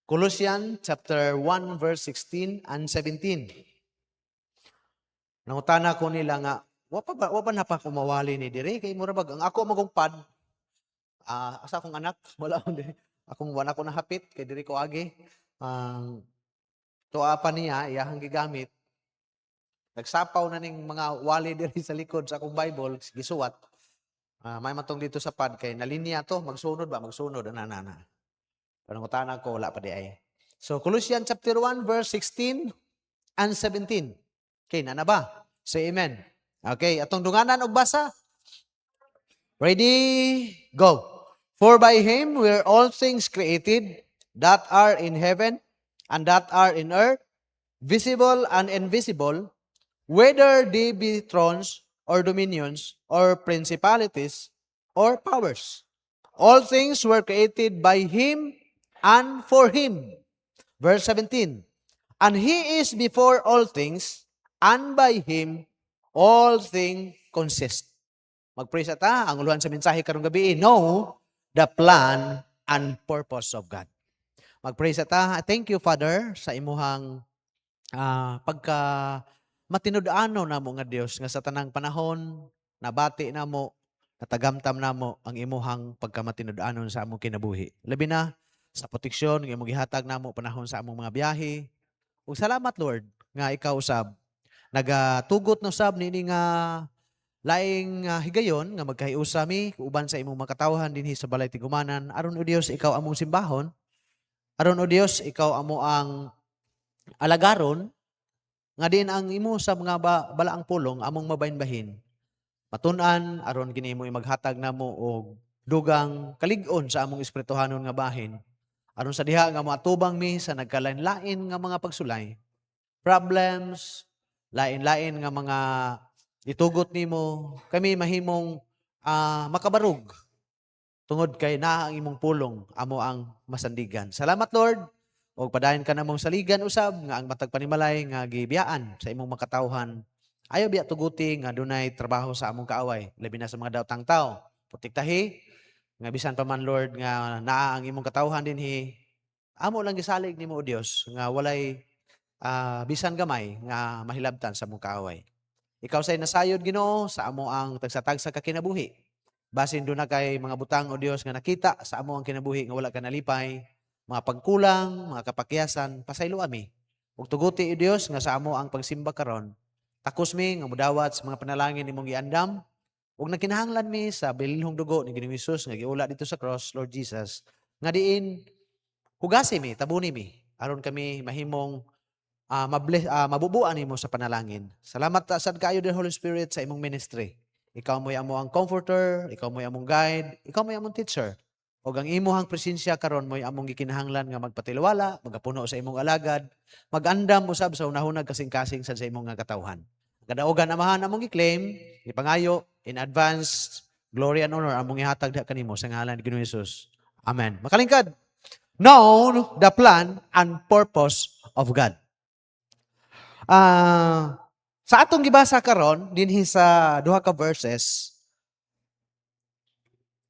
Colossians chapter 1 verse 16 and 17. Nangutana ko nila nga, wa pa na pa kumawali ni dire kay mura bag ang ako magungpad. Asa akong anak, wala ko dire. Akong wala ko nahapit kay dire ko agi. Tuwa pa niya iyahang gigamit. Nagsapaw na ning mga wali diri sa likod sa akong Bible, gisuwat. May matong dito sa pad kay nalinya to, magsunod ana. Pero ngutana ko wala pa di ay. So Colossians chapter 1 verse 16 and 17. Okay, na ba? Say amen. Okay, atong dunganan og basa. Ready? Go. For by Him were all things created that are in heaven and that are in earth, visible and invisible, whether they be thrones or dominions or principalities or powers. All things were created by Him and for Him. Verse 17. And He is before all things, and by Him all things consist. Mag-pray sa ta, ang uluhan sa mensahe karong gabi, know the plan and purpose of God. Mag-pray sa ta, thank you Father sa imuhang pagka matinud-ano namo nga Dios nga sa tanang panahon nabati namo, natagamtam namo ang imuhang pagkamatinud-anon sa among kinabuhi. Labi na sa proteksyon nga imong gihatag namo panahon sa among mga biyahe. Ug salamat Lord nga ikaw usab nagatugot no sab nini nga laing higayon nga magkahiusa mi uban sa imong makatawhan dinhi sa balay tigumanan. Aron o Dios ikaw among simbahon. Aron o Dios ikaw amo ang alagaron nga din ang imo sa mga balaang pulong among mabahin-bahin. Matun-an aron kini imo maghatag namo og dugang kalig-on sa among espirituhanon nga bahin. Aron sa diha nga moatubang mi sa nagkalain-lain nga mga pagsulay, problems, lain-lain nga mga itugot nimo, kami mahimong makabarug tungod kay naa ang imong pulong amo ang masandigan. Salamat Lord. Og padayon ka namong saligan usab nga ang matag panimalay nga gibiyaan sa imong makatawhan. Ayaw biya tuguti nga dunay trabaho sa among kaaway, labi na sa mga daotang tao. Protektahi nga bisan pa man Lord nga naa ang imong katawhan dinhi. Amo lang gisalig nimo o Dios nga walay bisan gamay nga mahilabtan sa among kaaway. Ikaw say nasayod Ginoo sa amo ang tagsa-tagsa ka kinabuhi. Basin do na kay mga butang o Dios nga nakita sa amo ang kinabuhi nga wala ka nalipay. Mga pagkulang, mga kapakyasan, pasaylo ami. Ug tuguti o Dios nga sa amo ang pagsimba karon. Takos mi nga mudawat sa mga panalangin nimong giandam. Ug nakinahanglan mi sa bilihong dugo ni Ginoong Hesus nga giula dito sa cross, Lord Jesus, nga diin hugasi mi, tabuni mi aron kami mahimong mabubuan nimo sa panalangin. Salamat sad kaayo the Holy Spirit sa imong ministry. Ikaw mo'y amo ang comforter, ikaw mo'y among guide, ikaw mo'y among teacher. O ang imuhang presensya karon mo'y among gikinahanglan nga magpatilwala, magapuno sa imong alagad, magandam usab sa unahunag kasing-kasing sa imong nga katawhan. Kadaugan amahan among i-claim, ipangayo in advance, glory and honor among ihatag diha kanimo sa ngalan ni Ginoong Hesus. Amen. Makalingkad. Know the plan and purpose of God. Sa atong gibasa karon dinhi sa duha ka verses,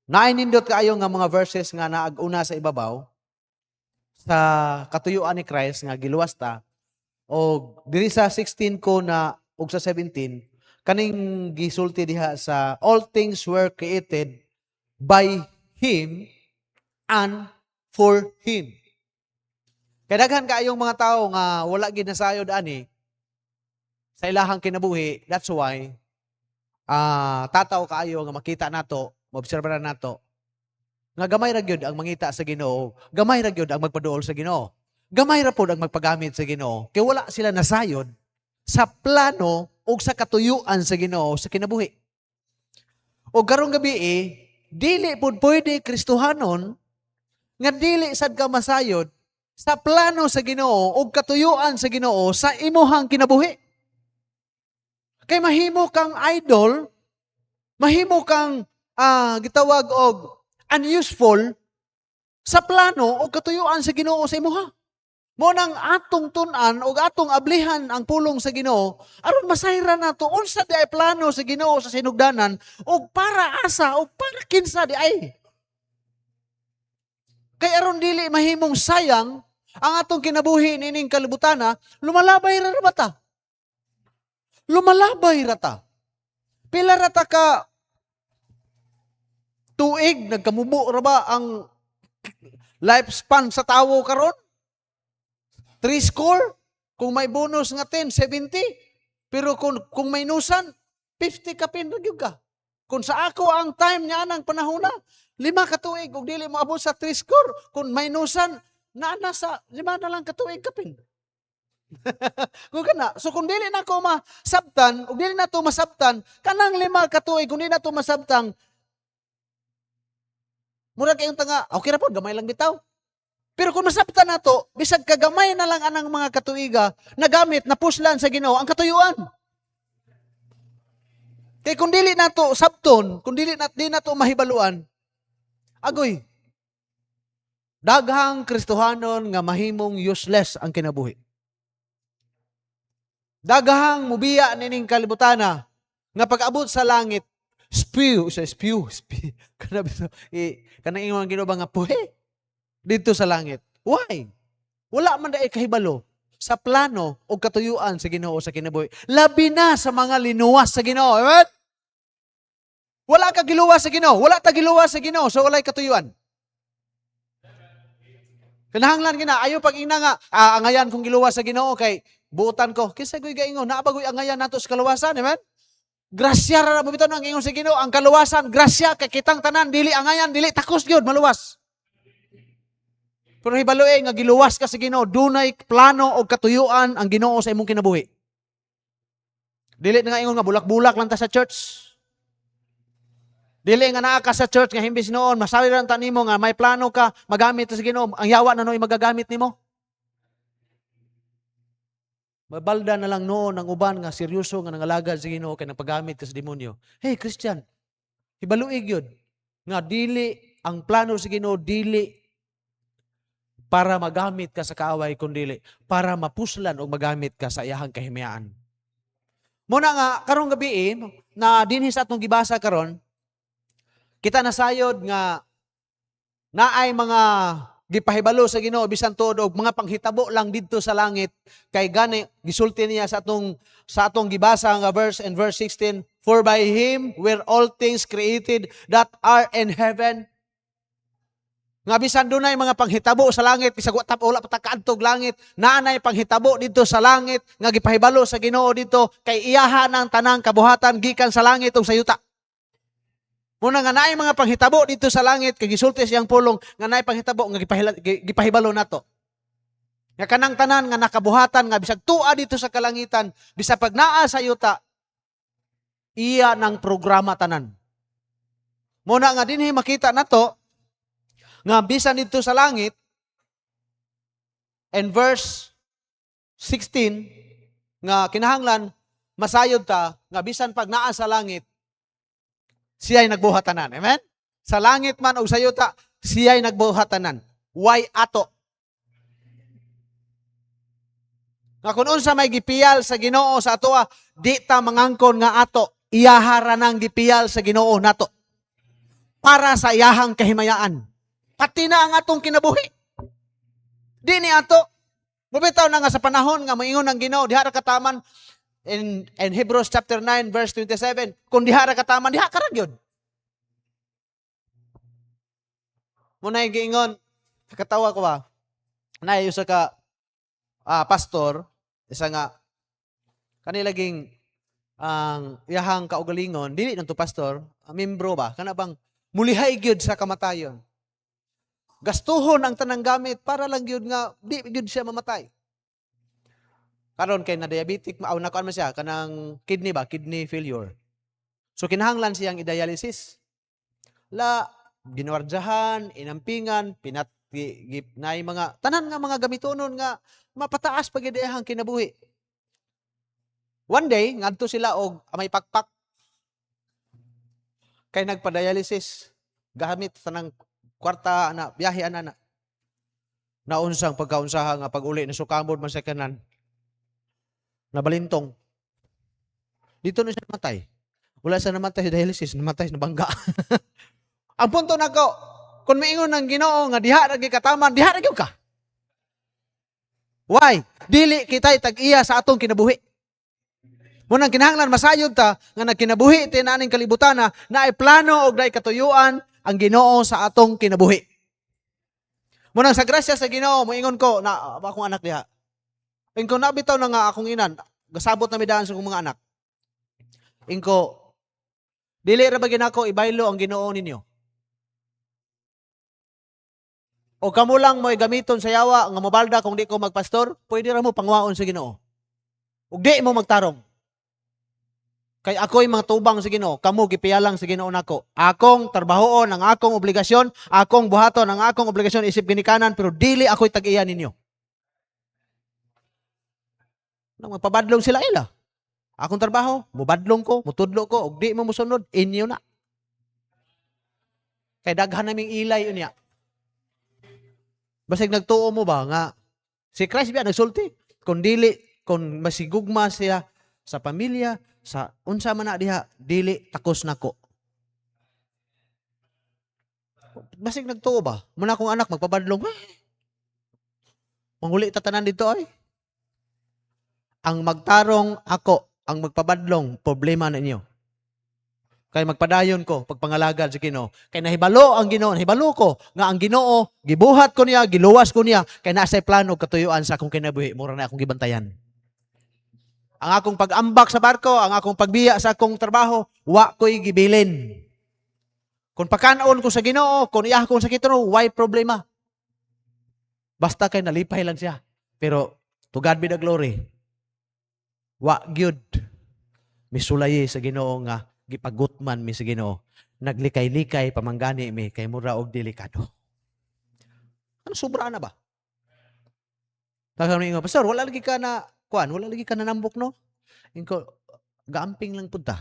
nainindot kaayo nga mga verses nga naag-una sa ibabaw sa katuyuan ni Christ nga giluwas ta, o diri sa 16 ko na ug sa 17 kaning gisulti diha sa all things were created by Him and for Him. Kaya daghan kaayong mga tao nga wala gid nasayod ani sa ilahang kinabuhi. That's why tataw kaayo nga makita nato, maobserbahan nato nga gamay ra gyud ang mangita sa Ginoo, gamay ra gyud ang magpaduol sa Ginoo, gamay ra pod ang magpagamit sa Ginoo, kay wala sila nasayod sa plano ug sa katuyuan sa Ginoo sa kinabuhi. O karong gabi dili pod pwede Kristohanon nga dili sad ka masayod sa plano sa Ginoo ug katuyuan sa Ginoo sa imuhang kinabuhi. Kay mahimo kang idol, mahimo kang gitawag og unuseful sa plano o katuyuan sa Ginoo sa imuha. Mo nang atong tun-an o atong ablihan ang pulong sa Ginoo aron masayran nato unsa di ay plano sa Ginoo sa sinugdanan o para asa o para kinsa di ay. Kay aron dili mahimong sayang ang atong kinabuhi nining kalibutana, lumalabay ra bata. Lumalabay rata. Pila rata ka tuig nagkamubo ra ba ang lifespan sa tawo karon? 3 score? Kung may bonus nga 10, 70. Pero kung may nusan, 50 ka pinragyog ka. Kung sa ako ang time niya anang panahon na, 5 ka tuig, kung dili mo abot sa 3 score, kung may nusan, naana sa 5 na lang ka tuig kapin. Kung kana, so kung dili na ko masabtan, kung dili na to masabtan, kanang 5 ka tuig, kung dili na to masabtan, mura kayong tanga, okay ra po, gamay lang bitaw. Pero kung masabtan na to, bisag kagamay na lang anang mga katuiga, nagamit, napuslan sa Ginoo ang katuyuan. Kaya kung dili na to sabton, kung dili na to mahibaluan, agoy, daghang Kristohanon nga mahimong useless ang kinabuhi. Daghang mubiya nining kalibutana nga pag-abot sa langit, spew. Kanang ingon Ginoo nga puhe dito sa langit. Why? Wala man daay kahibalo sa plano o katuyuan sa Ginoo sa kinabuhi. Labi na sa mga linuwas sa Ginoo. Right? Wala ka giluwas sa Ginoo, wala ta giluwas sa Ginoo, so walay katuyuan. Kinahanglan gina, ayo pag ina nga, angayan kong giluwas sa Ginoo kay buutan ko. Kinsa goy gaingon, naabagoy angayan nato sa kaluwasan, amen? Grasya ra mo biton ang ingon sa Ginoo, ang kaluwasan, grasya kay kitang tanan, dili angayan, dili takos gyud maluwas. Pero hibaloy nga giluwas ka sa Ginoo, dunay plano o katuyuan ang Ginoo sa imong kinabuhi. Dili nga ingon nga bulak-bulak lang ta sa church. Dili nga naa ka sa church nga himbis noon, masawi lang ta nimo nga may plano ka magamit sa Ginoo, ang yawa na noy magagamit nimo. Mabalda na lang noon ang uban nga seryoso nga nangalagad sa Ginoo kay nagpagamit ka sa demonyo. Hey Christian, hibaluig yun nga dili ang plano sa Ginoo dili para magamit ka sa kaaway kundi para mapuslan o magamit ka sa iyahang kahimayaan. Muna nga karong gabi na dinhi sa atong gibasa karon, kita nasayod nga naay mga gipahibalo sa Ginoo bisan tuod og mga panghitabo lang didto sa langit kay gani gisulti niya sa atong gibasa nga verse 16, for by him were all things created that are in heaven. Nga bisan dunay mga panghitabo sa langit bisag wala pa ta kaadtog langit, naanay panghitabo didto sa langit nga gipahibalo sa Ginoo dito kay iyaha ng tanang kabuhatan gikan sa langit ug sa yuta. Muna nga naay mga panghitabo dito sa langit kay gisulti siyang pulong nga naay panghitabo nga gipahibalo nato. Nga kanang tanan nga nakabuhatan nga bisag tua dito sa kalangitan, bisag pag naa sa yuta, iya ng programa tanan. Muna nga dinhi makita nato nga bisan dito sa langit and verse 16 nga kinahanglan masayod ta nga bisan pag naa sa langit siya'y nagbuhatanan. Amen? Sa langit man o sa yuta, siya'y nagbuhatanan. Why ato? Nga kung unsa may gipiyal sa Ginoo sa atoa, di ta mangangkon nga ato, iyahara nang gipiyal sa Ginoo nato. Para sa iyahang kahimayaan. Pati na ang atong kinabuhi. Di ni ato. Bubitaw na nga sa panahon nga maingon ng Ginoo, diha ra kataman, in Hebrews chapter 9 verse 27, kung diha ra kataman, diha ka ra gyud. Muna yung giingon, katawa ko ba, nayo sa ka pastor, isa nga, kanilaging ang iyahang kaugalingon, dili nang to pastor, membro ba, kana bang mulihay gyud sa kamatayon. Gastuhon ang tanang gamit para lang gyud nga, di gyud siya mamatay. Karon kay na diabetic, nakuan man siya, kanang kidney ba? Kidney failure. So kinahanglan siyang i-dialysis. Ginuwardyahan, inampingan, nay mga, tanan nga mga gamitonon nga, mapataas pag ideyahang kinabuhi. One day, ngadto sila og may pakpak. Kay nagpa-dialysis. Gamit tanang kwarta na, biyahe na. Naunsang pagkaunsaha nga pag-uli na sukamod man sa kanan. Nabalintong. Dito na siya namatay. Wala siya namatay sa dialysis, namatay na bangga. Ang punto na ko, Kung maingon ng Ginoo nga diha ra gyud kataman, diha ra gyud ka. Why? Dili kitay tag-iya sa atong kinabuhi. Munang kinahanglan masayod ta nga nagkinabuhi ti naning kalibutan na ay plano og naay katuyuan ang Ginoo sa atong kinabuhi. Munang sa grasya sa Ginoo, moingon ko na akong anak diha. Ingko nabitaw na nga akong inan, gasabot na midaan sa akong mga anak. Ingko dili ra ba ginako ibaylo ang Ginoo ninyo? O kamo lang mo'y gamiton sa yawa nga mobalda kung di ko magpastor, pwede ra mo pangwaon sa Ginoo. Ug di mo magtarong. Kay ako'y mga tubang sa Ginoo, kamo gipiyalang sa Ginoo nako. Akong trabahoon ang akong obligasyon, akong buhaton ang akong obligasyon isip ginikanan, pero dili ako'y tag-iya ninyo. Nang magpabadlong sila ila. Akong trabaho, mubadlong ko, mutudlo ko, ug di mo musunod, inyo na. Kay daghan naming ilay unya. Basig nagtuo mo ba nga si Christ biya nagsulti kung dili kung masigugma siya sa pamilya sa unsa man na diha dili takos nako. Basig nagtuo ba? Muna akong anak magpabadlong. Manguli ta tanan dito ay. Ang magtarong ako, ang magpabadlong problema na inyo. Kay magpadayon ko pagpangalagad sa Ginoo. Kay nahibalo ang Ginoo, nahibalo ko nga ang Ginoo gibuhat ko niya, giluwas ko niya kay nasa plano katuyuan sa akong kinabuhi, mura na akong gibantayan. Ang akong pag-ambak sa barko, ang akong pagbiya sa akong trabaho, wa ko'y gibilin. Kung pakanon ko sa Ginoo, kung iya akong sakit no, why problema? Basta kay nalipay lang siya. Pero to God be the glory. Wa gyud misulayi sa Ginoo nga gipagutman mi sa Ginoo. Naglikay-likay pamanggani mi kay mura og delikado. Ano sobra na ba? Kagami nga, pastor, wala lagi ka na kuan, wala lagi ka na nambok no? Ingko gaamping lang pud ta.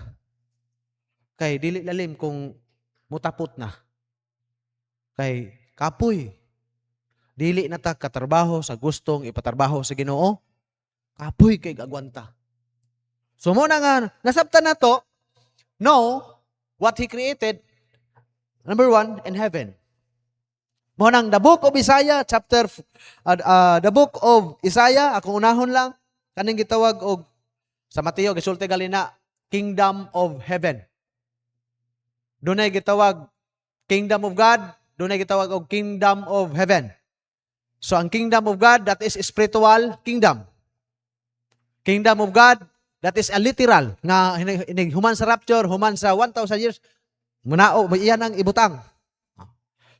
Kay dili lalim kung mutapot na. Kay kapoy. Dili na ta katrabaho sa gustong ipatrabaho sa Ginoo. Kapoy kay gagwanta. So mo na nga nasabtan na to, know what He created, number 1, in heaven. Mo nang the book of Isaiah, the book of Isaiah, akong unahon lang, kaning gitawag og sa Mateo, gisulti galina, Kingdom of Heaven. Dunay gitawag Kingdom of God, dunay gitawag og Kingdom of Heaven. So ang Kingdom of God, that is spiritual kingdom. Kingdom of God, that is a literal nga human sa rapture, human sa 1,000 years, munao iyan ang ibutang.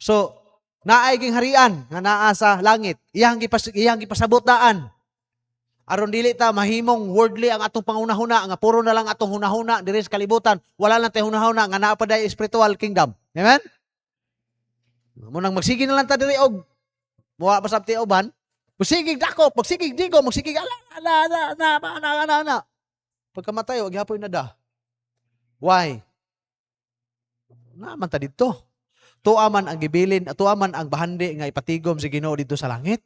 So naay ging harian nga naa sa langit, iyang gipasabot daan. Aron dili ta mahimong worldly ang atong pangunahuna, nga puro na lang atong hunahuna diri sa kalibutan, wala lang tay hunahuna nga naa pa day spiritual kingdom. Amen? Munang magsige na lang ta diri og muwa pa sabti uban, magsigig dako, magsigig digo, magsigig ala. Pagkamatay, wag hapoy na da. Why? Naman ta dito. Tuaman ang gibilin, tuaman ang bahandi nga ipatigom sa Ginoo dito sa langit.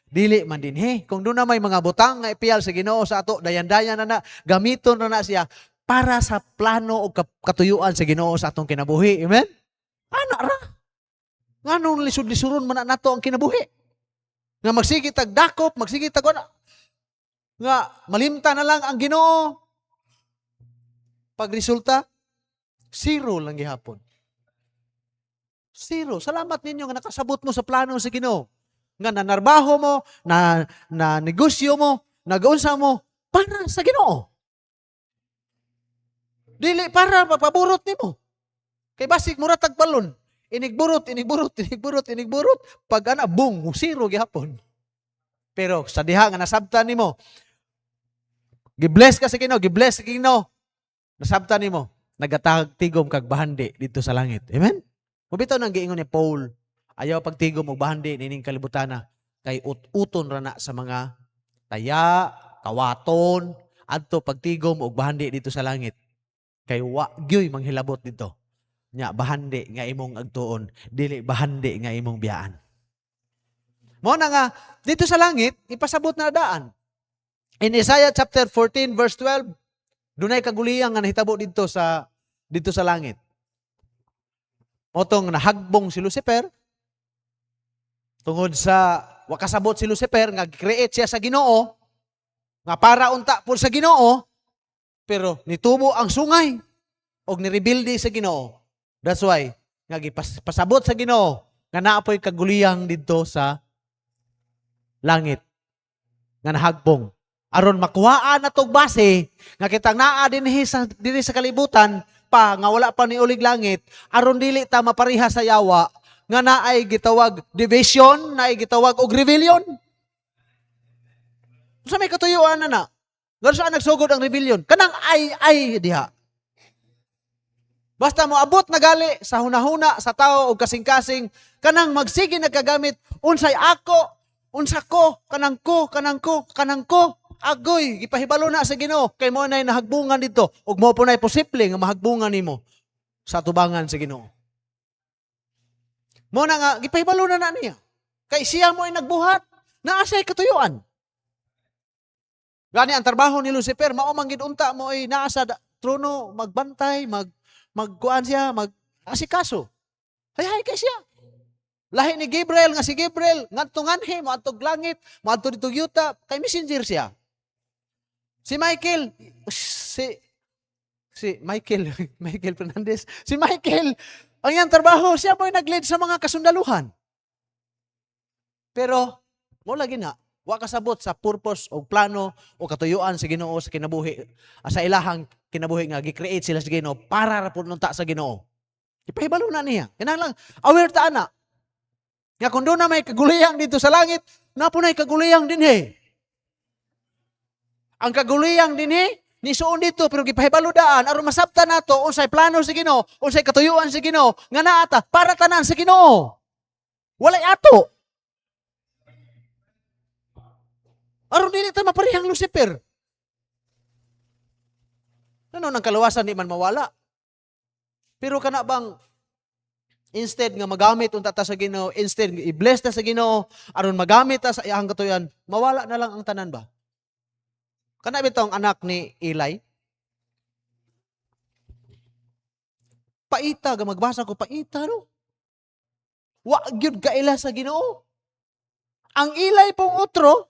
Dili man dinhi. Kung doon na may mga butang nga ipiyal sa Ginoo sa ato, dayan-dayan na gamiton na siya para sa plano o katuyuan sa Ginoo sa atong kinabuhi. Amen? Ana ra. Nganong lisod-lisuron man nato ang kinabuhi? Nga magsige tag dakop, magsige tag nga malimta na lang ang Ginoo. Pag resulta, 0 lang gihapon. 0. Salamat ninyo nga nakasabot mo sa plano sa Ginoo. Nga nanarbaho mo, na negosyo mo, nagaunsa mo para sa Ginoo. Dili para papaburot nimo. Kay basig mura tag balon. Inigburot. Pag boom, 0 gihapon. Pero sa diha nga nasabtan nimo, gibless ka sa Ginoo, nasabtan nimo, nagatagtigom kag bahandi dito sa langit. Amen? Mubitaw nang giingon ni Paul, ayaw pagtigom og bahandi nining kalibutana kay uton ra na sa mga taya, kawaton, adto pagtigom og bahandi dito sa langit. Kay wa gyoy manghilabot dito. Nya bahandi nga imong agtuon, dili bahandi nga imong biyaan. Mo na nga dito sa langit ipasabot na daan. In Isaiah chapter 14 verse 12, dunay kaguliyang nga nahitabo dito sa langit. Motong nahagbong si Lucifer tungod sa wakasabot si Lucifer nga create siya sa Ginoo nga para unta po sa Ginoo pero nitubo ang sungay og nirebilde sa Ginoo. That's why nga pasabot sa Ginoo nga naapoy kaguliyang didto sa langit nga nahagbong aron makuhaan natog base nga kitang naa dinhi sa kalibutan pa nga wala pa ni ulig langit aron dili ta mapariha sa yawa nga naay gitawag division, naay gitawag og rebellion. Sa may katuyuan na. Ngano saan nagsugod ang rebellion? Kanang ay diha. Basta mo abot na gali sa hunahuna sa tao og kasing-kasing kanang magsige nagkagamit unsay ako, unsa ko, kanang ko, agoy gipahibalo na sa Ginoo kay mo nay nahagbungan dito ug mo po nay posible nga mahagbungan nimo sa tubangan sa Ginoo. Mo na nga gipahibalo na niya. Kay siya mo ay nagbuhat naa say katuyuan. Gani ang trabaho ni Lucifer mao man gid unta mo ay naa sa trono magbantay, magkuan siya, mag-asikaso. Hay kay siya. Lahi ni Gabriel nga si Gabriel ngadto nganhi mo adtog langit, mo adto dito yuta kay messenger siya. Si Michael Michael Fernandez, si Michael ang iyang trabaho, siya mo nag-lead sa mga kasundaluhan. Pero, mo lagi na, wa kasabot sa purpose o plano o katuyuan sa Ginoo sa kinabuhi, sa ilahang kinabuhi nga, gi-create sila sa Ginoo para rapununta sa Ginoo. Ipahibalo na niya. Kinahanglan, aware ta na. Nga kung doon na may kaguliyang dito sa langit, napunay kaguliyang dinhi. Ang kaguliyang dinhi, ni suon dito pero gipahibalo-daan aron masabtan nato unsay plano sa Ginoo, unsay katuyuan sa Ginoo nga naata para tanan sa Ginoo. Walay ato. Aron dili ta maparihang Lucifer. Ano nang kaluwasan di man mawala. Pero kana bang instead nga magamit unta ta sa Ginoo, instead i-bless ta sa Ginoo aron magamit ta sa iyang katuyan, mawala na lang ang tanan ba? Kana bitong anak ni Eli. Paita, magbasa ko, paita, no? Wa gyud kaila sa Ginoo. Ang Eli pong utro,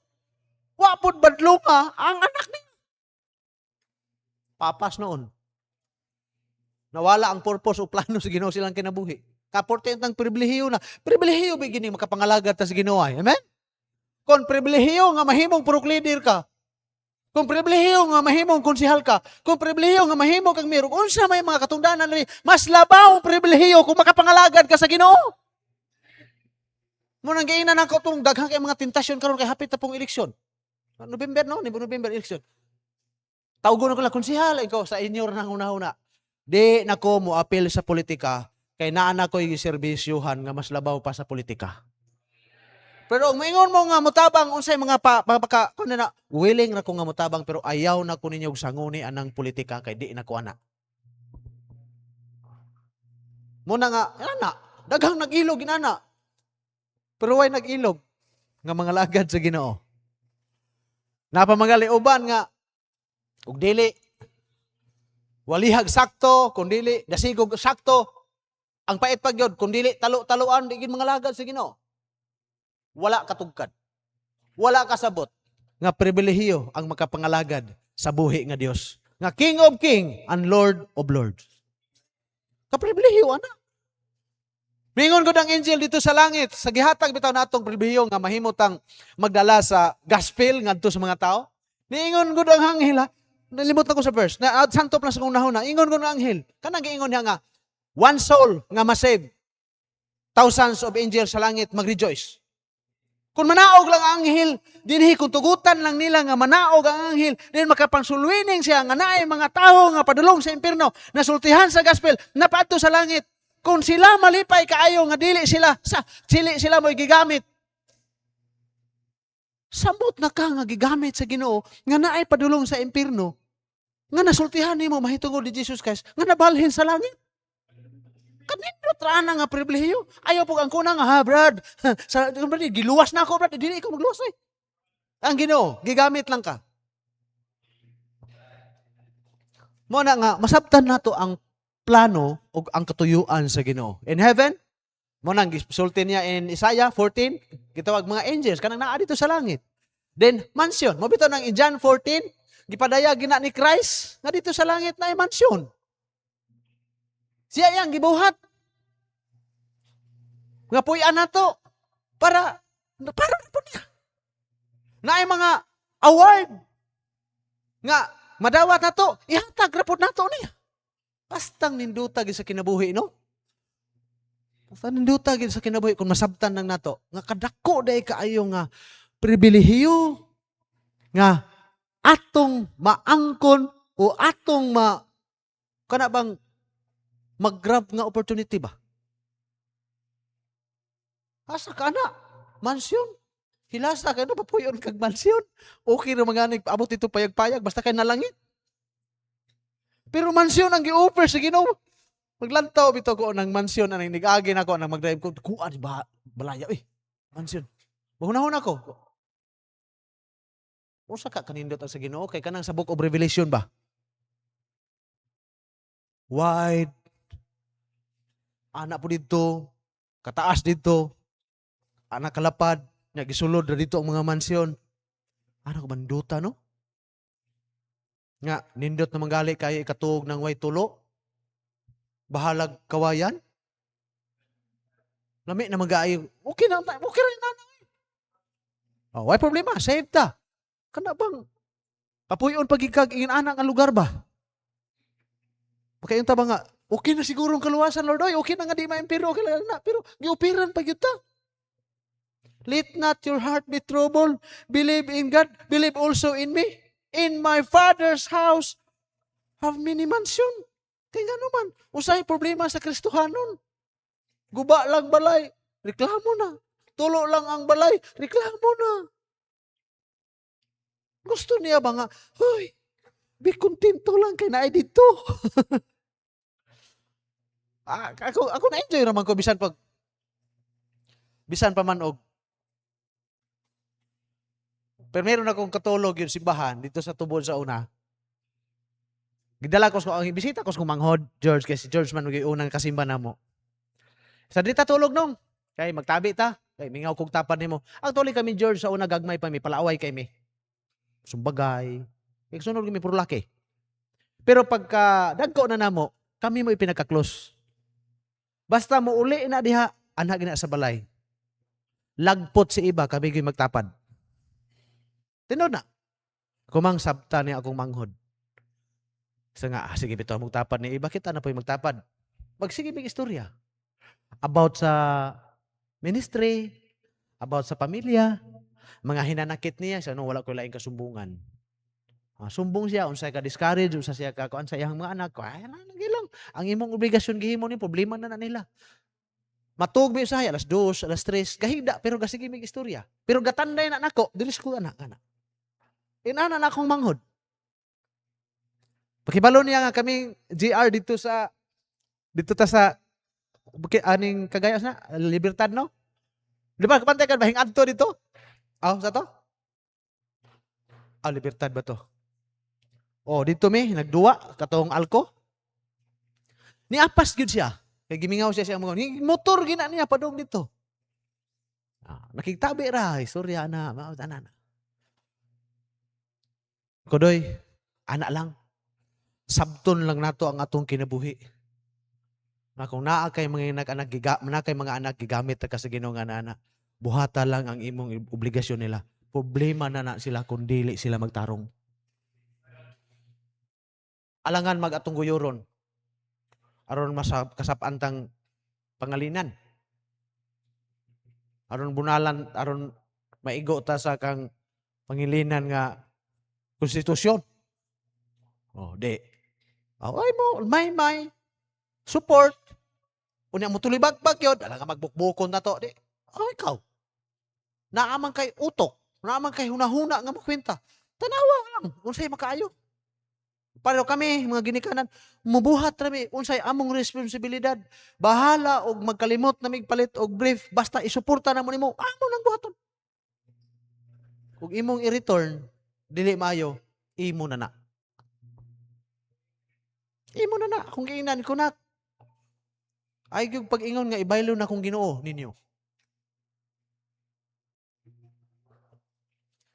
wa pud badlunga ang anak niya. Papas noon. Nawala ang purpose o plano sa Ginoo silang kinabuhi. Kaporte ang pribilehiyo na. Pribilehiyo bigini makapangalagad ta sa Ginoo ay. Amen? Kung pribilehiyo nga mahimong purok leader ka, kung pribilehiyo nga mahimong konsehal ka, kung pribilehiyo nga mahimo kang mirog, unsa may mga katungdanan rin, mas labaw ang pribilehiyo kung makapangalagad ka sa Ginoo. Munang gainan ako itong daghang kay mga tentasyon karon kay hapit na pong eleksyon. November no, November eleksyon. Tawgon ko lang konsehal, ikaw sa inyo nang una-una. Di nako mo apil sa politika kay naa na ko'y serbisyuhan nga mas labaw pa sa politika. Pero mingon mo nga mutabang unsay mga kuno na willing na ko nga mutabang pero ayaw na ko ninyo sanguni anang politika kay di na ko ana. Muna nga ana, daghang nag-ilog inana. Pero way nag-ilog nga mga lagad sa Ginoo. Napamagali uban nga ug dili walihag sakto kun dili dasigog sakto ang pait pagyod kun dili talo-taloan di gid mga lagad sa Ginoo. Wala katugkad. Wala kasabot nga pribilehiyo ang makapangalagad sa buhi nga Dios. Nga King of King and Lord of Lords. Kapribilehiyo ana. Mingon gud ang angel dito sa langit, sa gihatag bitaw natong pribilehiyo nga mahimutang magdala sa gospel ngadto sa mga tao. Niingon gud ang anghel, nalimot na ko sa verse. Na santo plus kung nahuna. Ingon gud ang anghel. Kanang giingon niya nga one soul nga ma-save. Thousands of angels sa langit mag-rejoice. Kung manaog lang ang anghel, dinhi kung tugutan lang nila nga manaog ang anghel, din makapansulwining siya nga naay mga tao nga padulong sa impierno, nasultihan sa gospel, napadto sa langit. Kung sila malipay kaayo nga dili sila mo'y gigamit. Samot na ka nga gigamit sa Ginoo nga naay padulong sa impierno, nga nasultihan nimo mahitungod ni Jesus Christ, nga nabalhin sa langit. Kanino trana nga pribilehiyo? Ayaw po ang kuna nga, ha, Brad? Giluwas na ako, Brad. Dili ikaw magluwas, eh. Ang Ginoo, gigamit lang ka. Muna nga, masabtan na to ang plano o ang katuyuan sa Ginoo. In heaven, mo nang gisulti niya in Isaiah 14, gitawag mga angels kanang naa dito sa langit. Then mansion, mo bitaw nang in John 14, gipadaya gina ni Christ nga dito sa langit na mansion. Siya yang gibuhat. Nga puy-an nato para po niya. Naay mga award nga madawat nato, ihatag rapod nato niya. Bastang ninduta gid sa kinabuhi, no? Basta ninduta gid sa kinabuhi kung masabtan nang nato nga kadako day kaayo nga pribilehiyo nga atong maangkon o atong kana bang mag-grab nga opportunity ba? Asa ka na? Mansyon. Hilasa ka na, papuyon kag mansyon. Okay na mga nagpaabot ito payag-payag, basta kay nalangit. Pero mansyon ang gi-offer sa Ginoo. Maglantaw bito ko ng mansyon anang nag-agi na ko nang mag-drive ko. Kuan ba balaya mansyon. Mahunahon ako. Usa ka kanindot ang sa Ginoo kay kanang sa Book of Revelation ba? Wide. Anak po dito, kataas dito. Anak kalapad, nga gisulod na dito ang mga mansyon. Ano ka banduta, no? Nga, nindot na manggali kayo ikatuog ng way tulo. Bahalag kawayan. Lami na mag-aayo. Okay rin na. Oh, why problema? Save ta. Kana bang papuyon pagigkag ingin anak ang lugar ba? Pagkayon ta ba nga, okay na siguro ang kaluwasan, Lord. Oy, okay na nga di ma-impiro, okay lang na. Pero giupiran pa yun ta. Let not your heart be troubled. Believe in God. Believe also in me. In my Father's house have many mansion. Kaya naman, usay problema sa Kristohanon. Guba lang balay, reklamo na. Tulo lang ang balay, reklamo na. Gusto niya ba nga, hoy, be kontento lang kay naay dito. Ako na-enjoy naman ko bisan pa man og pero meron akong katulog yung simbahan dito sa tubod sa una. Gidala ko ang bisita ko sa manghod George kasi George man yung unang kasimba namo. Sa dita tulog nung kay magtabi ta kay mingaw kog tapan nimo. Actually kami George sa una gagmay pa mi palaaway kay mi. Sumbagay. Kay sunod kami puro laki. Pero pagka dagko na namo, kami mo ipinagka-close. Basta mo uli na diha anak gina sa balay. Lagpot si iba kami gyud magtapad. Tinod na. Kumang sabta niya akong manghod. Sa nga, sige bito, magtapad ni iba. Kita na po yung magtapad. Magsige may istorya. About sa ministry, about sa pamilya, mga hinanakit niya, siya wala ko laing kasumbungan. Sumbong siya, unsay ka discourage, unsay siya ka, kuan sa iyang mga anak ko, ay, nagilang. Ang imong obligasyon gihimo ni, problema na nila. Matugbi usahay, alas 2, alas 3, gahida, pero gasige may istorya. Pero gatanday na nako, dilis ko anak. Inana na akong manghod. Pakibalo niya nga kami GR dito sa aning Cagayos na Libertad, no? Di ba kapantay ka bahing adto dito? Sa to? Libertad ba to? Dito nagduwa katong alko. Ni apas gyud siya. Kay gimingaw siya mga motor gina niya padung dito. Nakigtabi ra, istorya na, ana. Kodoy, anak lang. Sabton lang nato ang atong kinabuhi. Na kung naa kay mga anak gigamit ka sa Ginoo nga ana, buhata lang ang imong obligasyon nila. Problema na sila kung dili sila magtarong. Alangan mag-atong guyuron. Aron kasapantang pangalinan. Aron bunalan, aron maigo ta sa kang pangilinan nga konstitusyon. Di. Ay mo, may support. Unya mo tuloy bagbag yun, alam nga magbukbukon na to. Di. Ikaw. Naaman kay utok. Naaman kay hunahuna nga makwenta. Tanawa lang. Unsay makaayo. Pero kami, mga ginikanan, mubuhat rami. Unsay among responsibilidad. Bahala og magkalimot na migpalit og brief. Basta isuporta na mo nimo. Amo nang buhaton. Kung imong i-return, dili maayo, imo na. Imo na akong giingnan ko na. Ay yung pag-ingon nga ibaylo na akong Ginoo ninyo.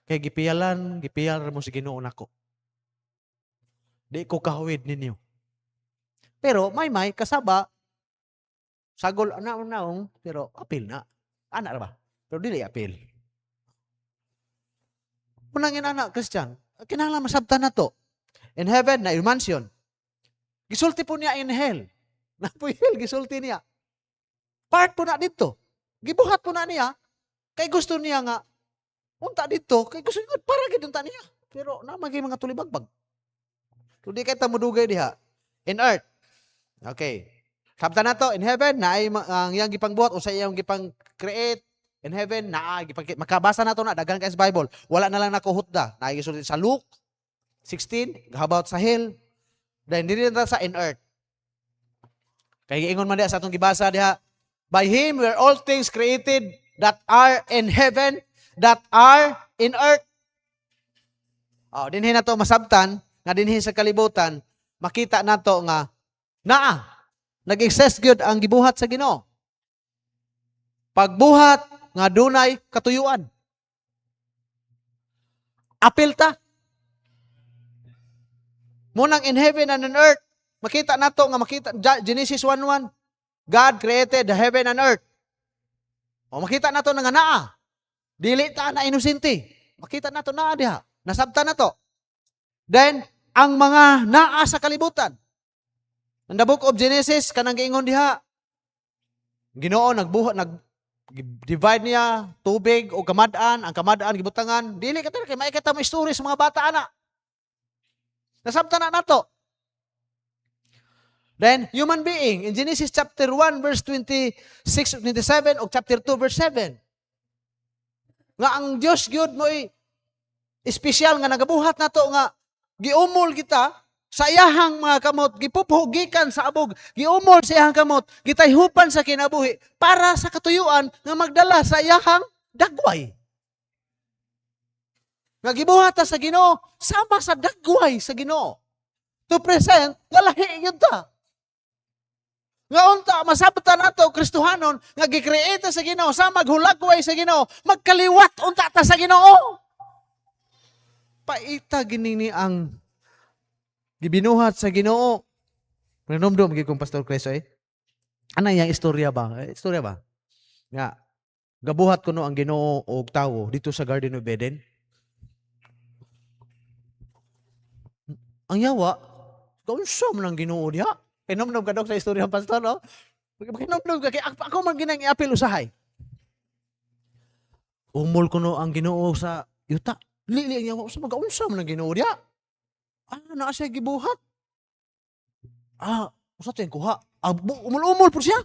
Kay gipiyal mo si Ginoo nako. Di ko kahawid ninyo. Pero may kasaba sagol naong pero apil na. Ana ra ba? Pero dili apil. Unang anak Christian, kinahanglan masabtan na to. In heaven na mansion. Gisulti po niya in hell. Napoy hell gisulti niya. Part po na dito. Gibuhat po na niya kay gusto niya nga unta dito kay gusto niya para gid unta niya. Pero na magay mga tulibagbag. So di kay ta modugay diha. In earth. Okay. Sabtan na to in heaven na ay ang iyang gipangbuhat o sa iyang gipang create in heaven na makabasa na to na daghan kay sa Bible. Wala na lang nako hutda. Na gisulti sa Luke 16 about sa hell. Then dili na sa in earth. Kay giingon man diha sa atong gibasa diha, by him were all things created that are in heaven, that are in earth. Oh, dinhi na to masabtan nga dinhi sa kalibutan, makita nato nga nag-exist gyud ang gibuhat sa Ginoo. Pagbuhat nga dunay katuyuan. Apil ta. Munang in heaven and on earth, makita nato nga Genesis 1:1, God created the heaven and earth. O makita nato nga naa. Dili ta na inosente. Makita nato naa diha. Nasabtan nato. Then ang mga naa sa kalibutan. In the book of Genesis kanang giingon diha, Ginoo divide niya tubig o kamad-an, ang kamad-an gibutangan. Dili ka kay maikita mo istorya sa mga bata ana. Nasabtan na nato. Then, human being, in Genesis chapter 1, verse 26, 27, o chapter 2, verse 7. Nga ang Diyos gyud mo espesyal nga nagabuhat na to nga giumol kita sa iyahang mga kamot, gipupugikan sa abog, giumol sa iyahang kamot, gitayhupan sa kinabuhi para sa katuyuan nga magdala sa iyahang dagway. Nga gibuhat ta sa Ginoo sama sa dagway sa Ginoo. To present nga lahi gyud ta. Nga unta masabtan nato Kristohanon nga gi-create sa Ginoo sa maghulagway sa Ginoo, magkaliwat unta ta sa Ginoo. Paita ginini ang gibinuhat sa Ginoo. Renomdom gyud kong Pastor Chris Ana yang istorya ba? Istorya ba? Nga gabuhat ko no ang Ginoo og tawo dito sa Garden of Eden. Ang yawa, kaunsa man ang Ginoo diha? Kinomdom ka dok sa istorya ng pastor, no? Kinomdom ka, kaya ako man ginang iapil usahay. Umol ko no ang Ginoo sa yuta. Lili ang yawa, unsa man ang Ginoo diha? Naa siya gibuhat. Usa to yung kuha. Umul-umol po siya.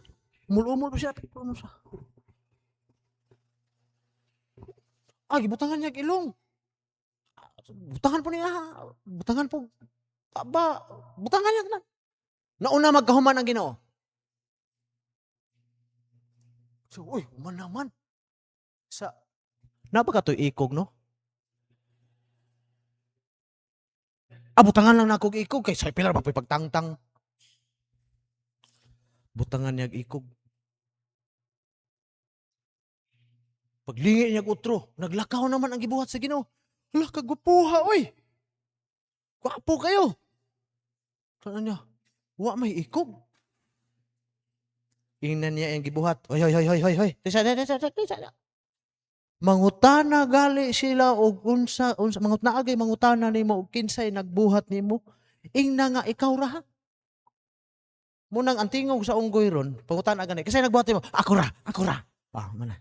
Umul-umol po siya. Gibutangan niya ilong. Butangan po niya. Butangan po. Butangan niya na. Nauna magkahuman ang Ginoo. So, man naman. Napaka to ikog, no? Butangan lang na akong ikog. Kay sa pilar, pagtangtang. Butangan niya ikog. Paglingi niya utro, naglakaw naman ang gibuhat sa Ginoo. Hala, kagwapuha, oy. Gwapo kayo. Saan niya? Wa may ikog. Ingnan niya ang gibuhat. Hoy. Tisa. Mangutana gali sila og unsa mangutana agay mangutana nimo og kinsay nagbuhat nimo. Ingna nga ikaw ra. Munang antingog sa unggoy ron, pangutana gani. Kinsay nagbuhat nimo? Ako ra. Mana.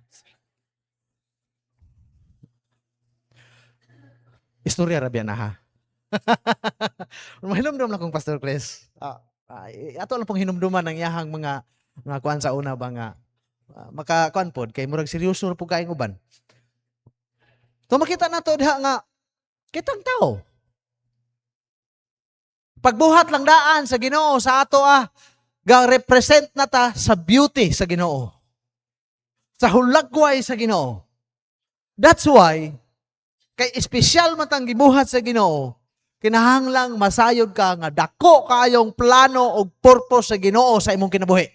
Istorya ra biya na ha. Mahinumdum na kong Pastor Chris. Ato lang pong hinumduman ng iyahang mga kuan sa una ba nga makakuan pod kay murag seryoso po kaayong uban. So makita nato diha nga kitang tao. Pagbuhat lang daan sa Ginoo sa ato ga represent na ta sa beauty sa Ginoo. Sa hulagway sa Ginoo. That's why kay espesyal matang gibuhat sa Ginoo kinahanglang masayod ka nga dako kayong plano o purpose sa Ginoo sa imong kinabuhi.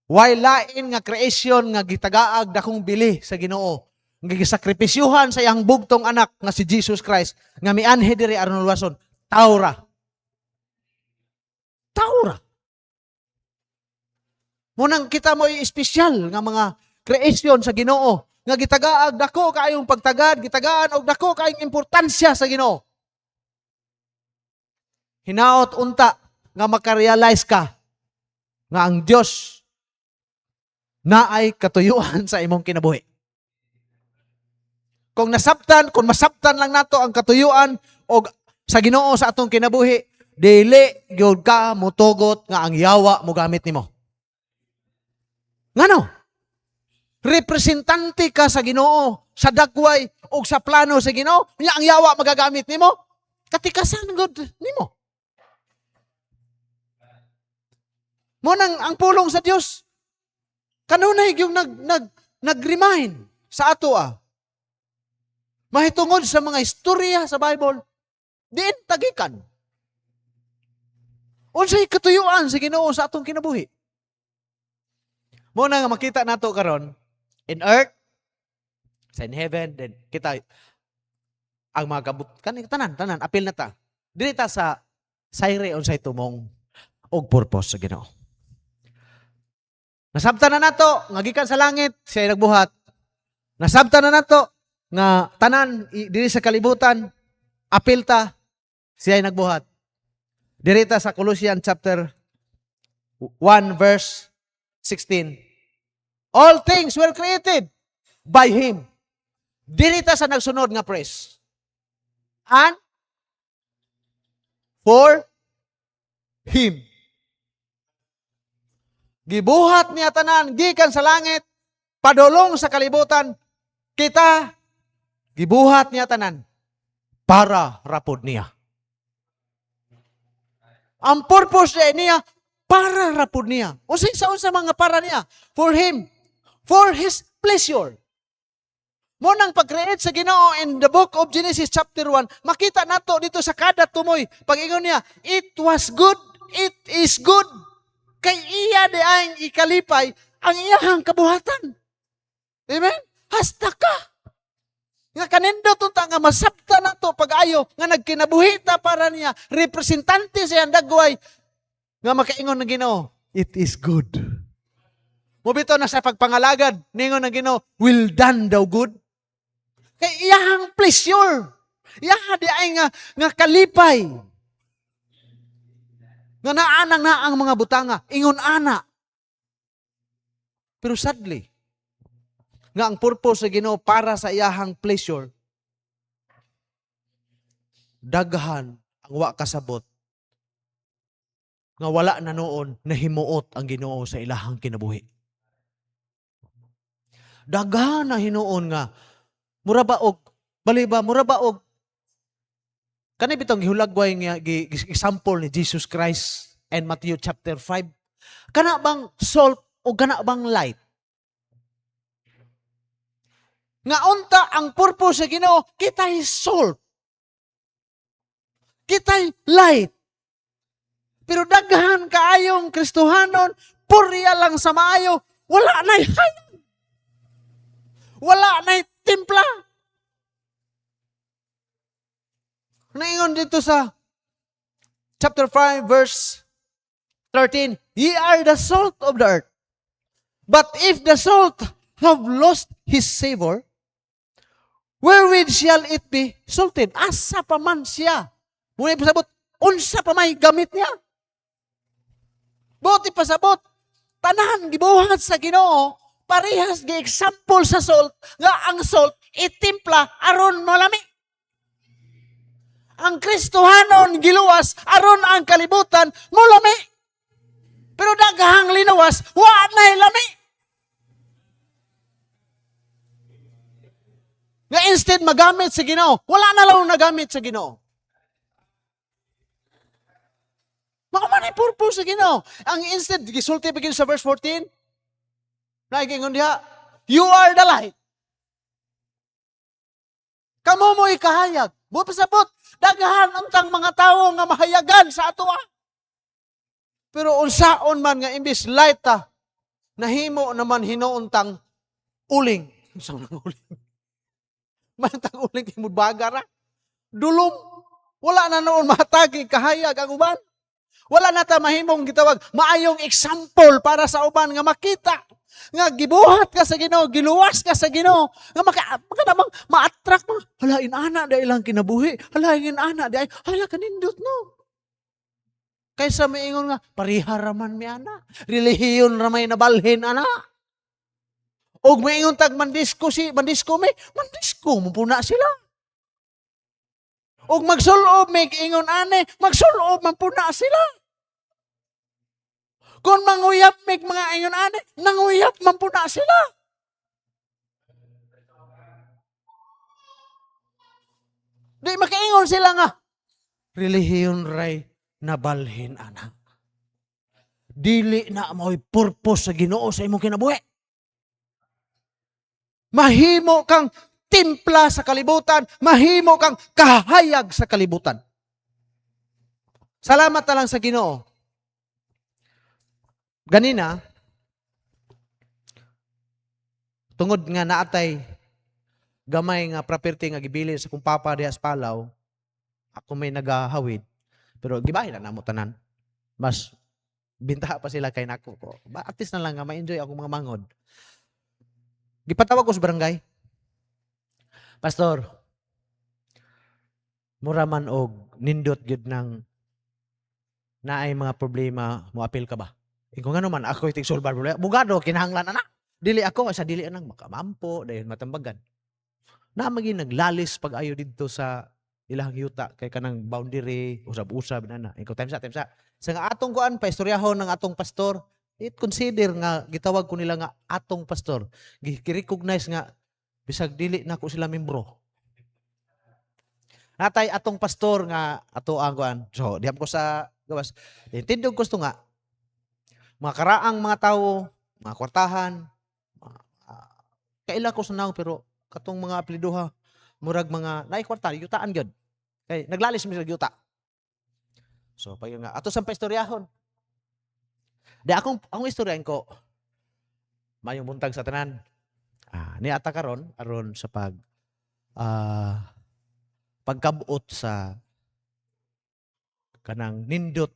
Way lain nga creation nga gitagaag dakong bili sa Ginoo. Nga gisakripisyuhan sa iyang bugtong anak nga si Jesus Christ nga mianhi diri aron luwason. Taura. Munang kita mo espesyal nga mga creation sa Ginoo nga gitagaag dako kayong pagtagad, gitagaan og dako kayong importansya sa Ginoo. Hinaot unta nga makarealize ka nga ang Dios naay katuyuan sa imong kinabuhi. Kung masabtan lang nato ang katuyuan og sa Ginoo sa atong kinabuhi, dili gyud ka motugot nga ang yawa mo gamit nimo. Ngano? Representante ka sa Ginoo, sa dagway o sa plano sa Ginoo, nya ang yawa magagamit nimo? Katikasan gud nimo. Munang ang pulong sa Dios kanunay yung nag-remind sa ato mahitungod sa mga istorya sa Bible, diin tagikan. Unsay katuyuan sa Ginoo sa atong kinabuhi? Muna nga makita nato karon in earth, sa in heaven, then kita ang mga tanan, apil na ta. Dili ta sa sayre unsay tumong og purpose sa Ginoo. Nasabtan na nato nga gikan sa langit siya nagbuhat. Nasabtan na nato nga tanan diri sa kalibutan apil ta siya nagbuhat. Diri ta sa Colossians chapter 1 verse 16. All things were created by Him. Diri ta sa nagsunod nga praise. And for Him. Gibuhat niya tanan, gikan sa langit, padulong sa kalibutan, kita, gibuhat niya tanan, para rapod niya. Ang purpose niya, para rapod niya. O sa mga para niya, for Him. For His pleasure. Munang pag-create sa Ginoo in the book of Genesis chapter 1, makita nato dito sa kada tumoy, pag-ingon niya, it was good, it is good. Kay iya di ang ikalipay ang iyahang kabuhatan. Amen? Hasta ka. Nga kanindot unta nga masabta nato pag-ayo nga nagkinabuhita para niya, representante sa iyang dagway, nga makaingon ng Ginoo, it is good. Mubito na sa pagpangalagad, ningon ng Ginoo, well done thou good. Kay iyahang pleasure. Iyaha di ay nga kalipay. Nga naanang na ang mga butanga, ingon ana. Pero sadly, nga ang purpose sa Ginoo para sa iyahang pleasure, daghan ang wa kasabot nga wala na noon na himuot ang Ginoo sa ilahang kinabuhi. Daghan na hinuon nga murabaog kanay bitong gihulagway nga example ni Jesus Christ and Matthew chapter 5. Kana bang salt o kana bang light? Nga unta ang purpose sa Ginoo, kita'y salt. Kita'y light. Pero daghan kaayong Kristohanon, purya lang sa maayo, wala na'y hayag. Wala na'y timpla. Naingon dito sa chapter 5 verse 13, ye are the salt of the earth. But if the salt have lost his savor, wherewith shall it be salted? Asa pa man siya. Muna pasabot, unsa pa may gamit niya? Buti pasabot, tanan gibuhat sa Ginoo, parehas gi-example sa salt, nga ang salt itimpla aron malami. Ang Kristohanon giluwas aron ang kalibutan malami. Pero daghang linuwas, wa na'y lami. Nga instead magamit sa Ginoo, wala na lang nagamit sa Ginoo. Makamanay purpose sa Ginoo. Ang instead, gisulti pa sa verse 14, naikingon diha, you are the light. Kamo mo ikahayag. Buot pasabot, daghan untang mga tawo nga mahayagan sa ato. Pero unsaon man nga imbis light nahimo naman hinuuntang uling. Unsang uling? Mantang uling timud bagara. Dulom. Wala na noon matagi kahayag ang uban. Wala na ta mahimong gitawag maayong example para sa uban nga makita nga gibuhat ka sa Ginoo, giluwas ka sa Ginoo, nga maka namang ma-attract mo. Hala inana dai lang kinabuhi. Hala inana dai hala kanindot no. Kaysa maingon nga parihar raman mi ana. Relihiyon ramay nabalhin ana. Og maingon tag mandisko mi, mandisko mo puna sila. Og magsulob may ingon ane, magsulob man puna sila. Kung manguyap may mga ingon ane, nanguyap man puna sila. Di makaingon sila nga, relihiyon ray nabalhin ana. Dili na mo'y purpose sa Ginoo sa imong kinabuhi. Mahimo kang timpla sa kalibutan, mahimo kang kahayag sa kalibutan. Salamat na lang sa Ginoo. Ganina, tungod nga naatay gamay nga property nga gibili sa kong papa diha sa Palaw, ako may nagahawid, pero gibahin na namo tanan. Mas bintaha pa sila kay nako ko. At least na lang nga ma-enjoy ako mga mangod. Gipatawag ko sa barangay. Pastor, mura man og nindot gyud nang naay mga problema, mo apil ka ba? Kung ano man ako itig solbar problema, bugado kinahanglan ana. Dili ako sa dili anang makamampo dayon matambagan. Na magi naglalis pag ayo didto sa ilahang yuta kay kanang boundary usab-usab nana. Ikaw time sa sa nga atong kuan pa istoryahon ng atong pastor, it consider nga gitawag ko nila nga atong pastor. Gi-recognize nga bisag dili na ko sila membro. Natay atong pastor nga ato ang kuan. So, diha ko sa gawas. Intindog ko nga mga karaang mga tawo, mga kwartahan, kaila ko sa naong pero katong mga apelidoha murag mga naay kwarta yutaan gyud. Kay naglalis mi sa yuta. So, pag nga ato sa paistoryahon. Di akong istoryahin ko mayong buntag sa tanan. Ni ata karon aron sa pagkabuot sa kanang nindot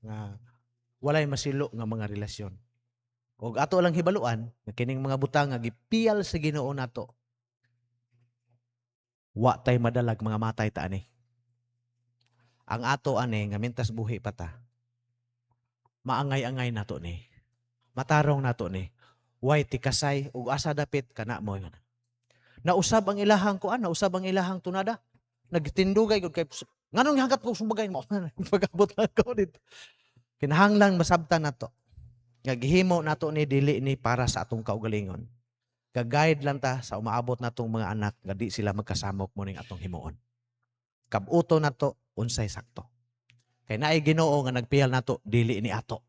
nga walay masilo nga mga relasyon. Og ato lang hibaluan nga kining mga butang nga gipiyal sa Ginoo nato. Wa tay madalag mga matay ta ani. Ang ato ani nga mintas buhi pa ta. Maangay-angay nato ni. Matarong nato ni. Way tikasay ug asa dapit kana mo yun. Nausab ang ilahang kuan, nausab ang ilahang tunada. Nagtindugay gud kay nganong hangkat ko sumbagay mo. Pagabot lang ko dito. Kinahanglan masabtan nato. Nga gihimo nato ni dili ni para sa atong kaugalingon. Ga-guide lang ta sa umaabot natong mga anak nga di sila magkasamok mo ning atong himuon. Kabuto nato unsay sakto. Kay naay Ginoo nga nagpihal nato dili ni ato.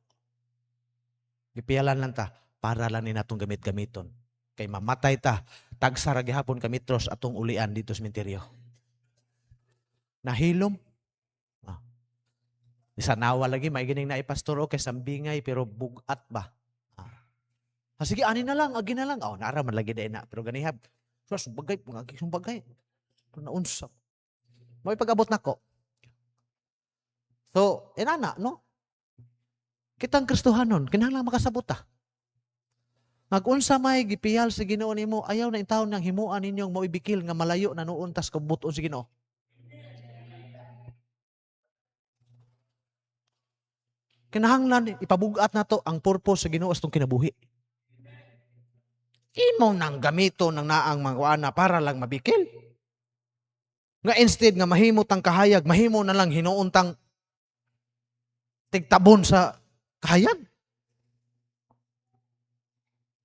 Gipihalan lang ta para lang ni natong gamit-gamiton. Kay mamatay ta tagsa ra gihapon ka metros atong ulian dito sa sementeryo. Nahilom. Isa nawa lagi may gining na ipastor o kay sambingay pero bugat ba. Sige ani na lang, agi na lang. Nara man lagi day na pero ganihab. So sumbagay, sumbagay. Pero naunsa. May pag-abot nako. So, inana, no? Kitang Kristohanon, kinahanglan makasabot ta. Mag-unsa may gipihal sa Ginoo nimo, ayaw na intawon nang himuan ninyong moibikil nga malayo na noon tas kabuton sa Ginoo. Kinahanglan ipabugat nato ang purpose sa Ginoo astong kinabuhi. Imo nang gamito ng naang mga kuana para lang mabikil. Nga instead nga mahimot ang kahayag, mahimo na lang hinuuntang tigtabon sa kahayag.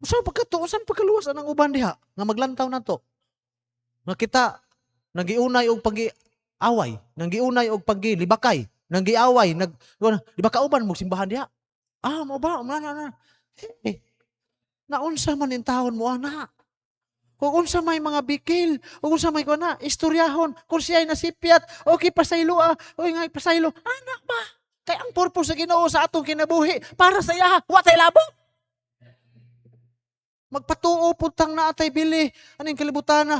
Usa pagkaluwas ang uban diha nga maglantaw nato. Nga kita nagiunay og pag-away, nagiunay og paglibakay, nagiaway, di ba kauban mo simbahan diha? Mo ba? Naunsa man in taon mo ana? Kung unsa may mga bikil, kung unsa may kuna, istoryahon, kung siya ay nasipyat, okay, pasaylo o nga pasaylo, anak ba? Kaya ang purpose sa Ginoo sa atong kinabuhi, para sa iya, wa tay labo. Magpatuo, puntang na atay bili, aning kalibutan na.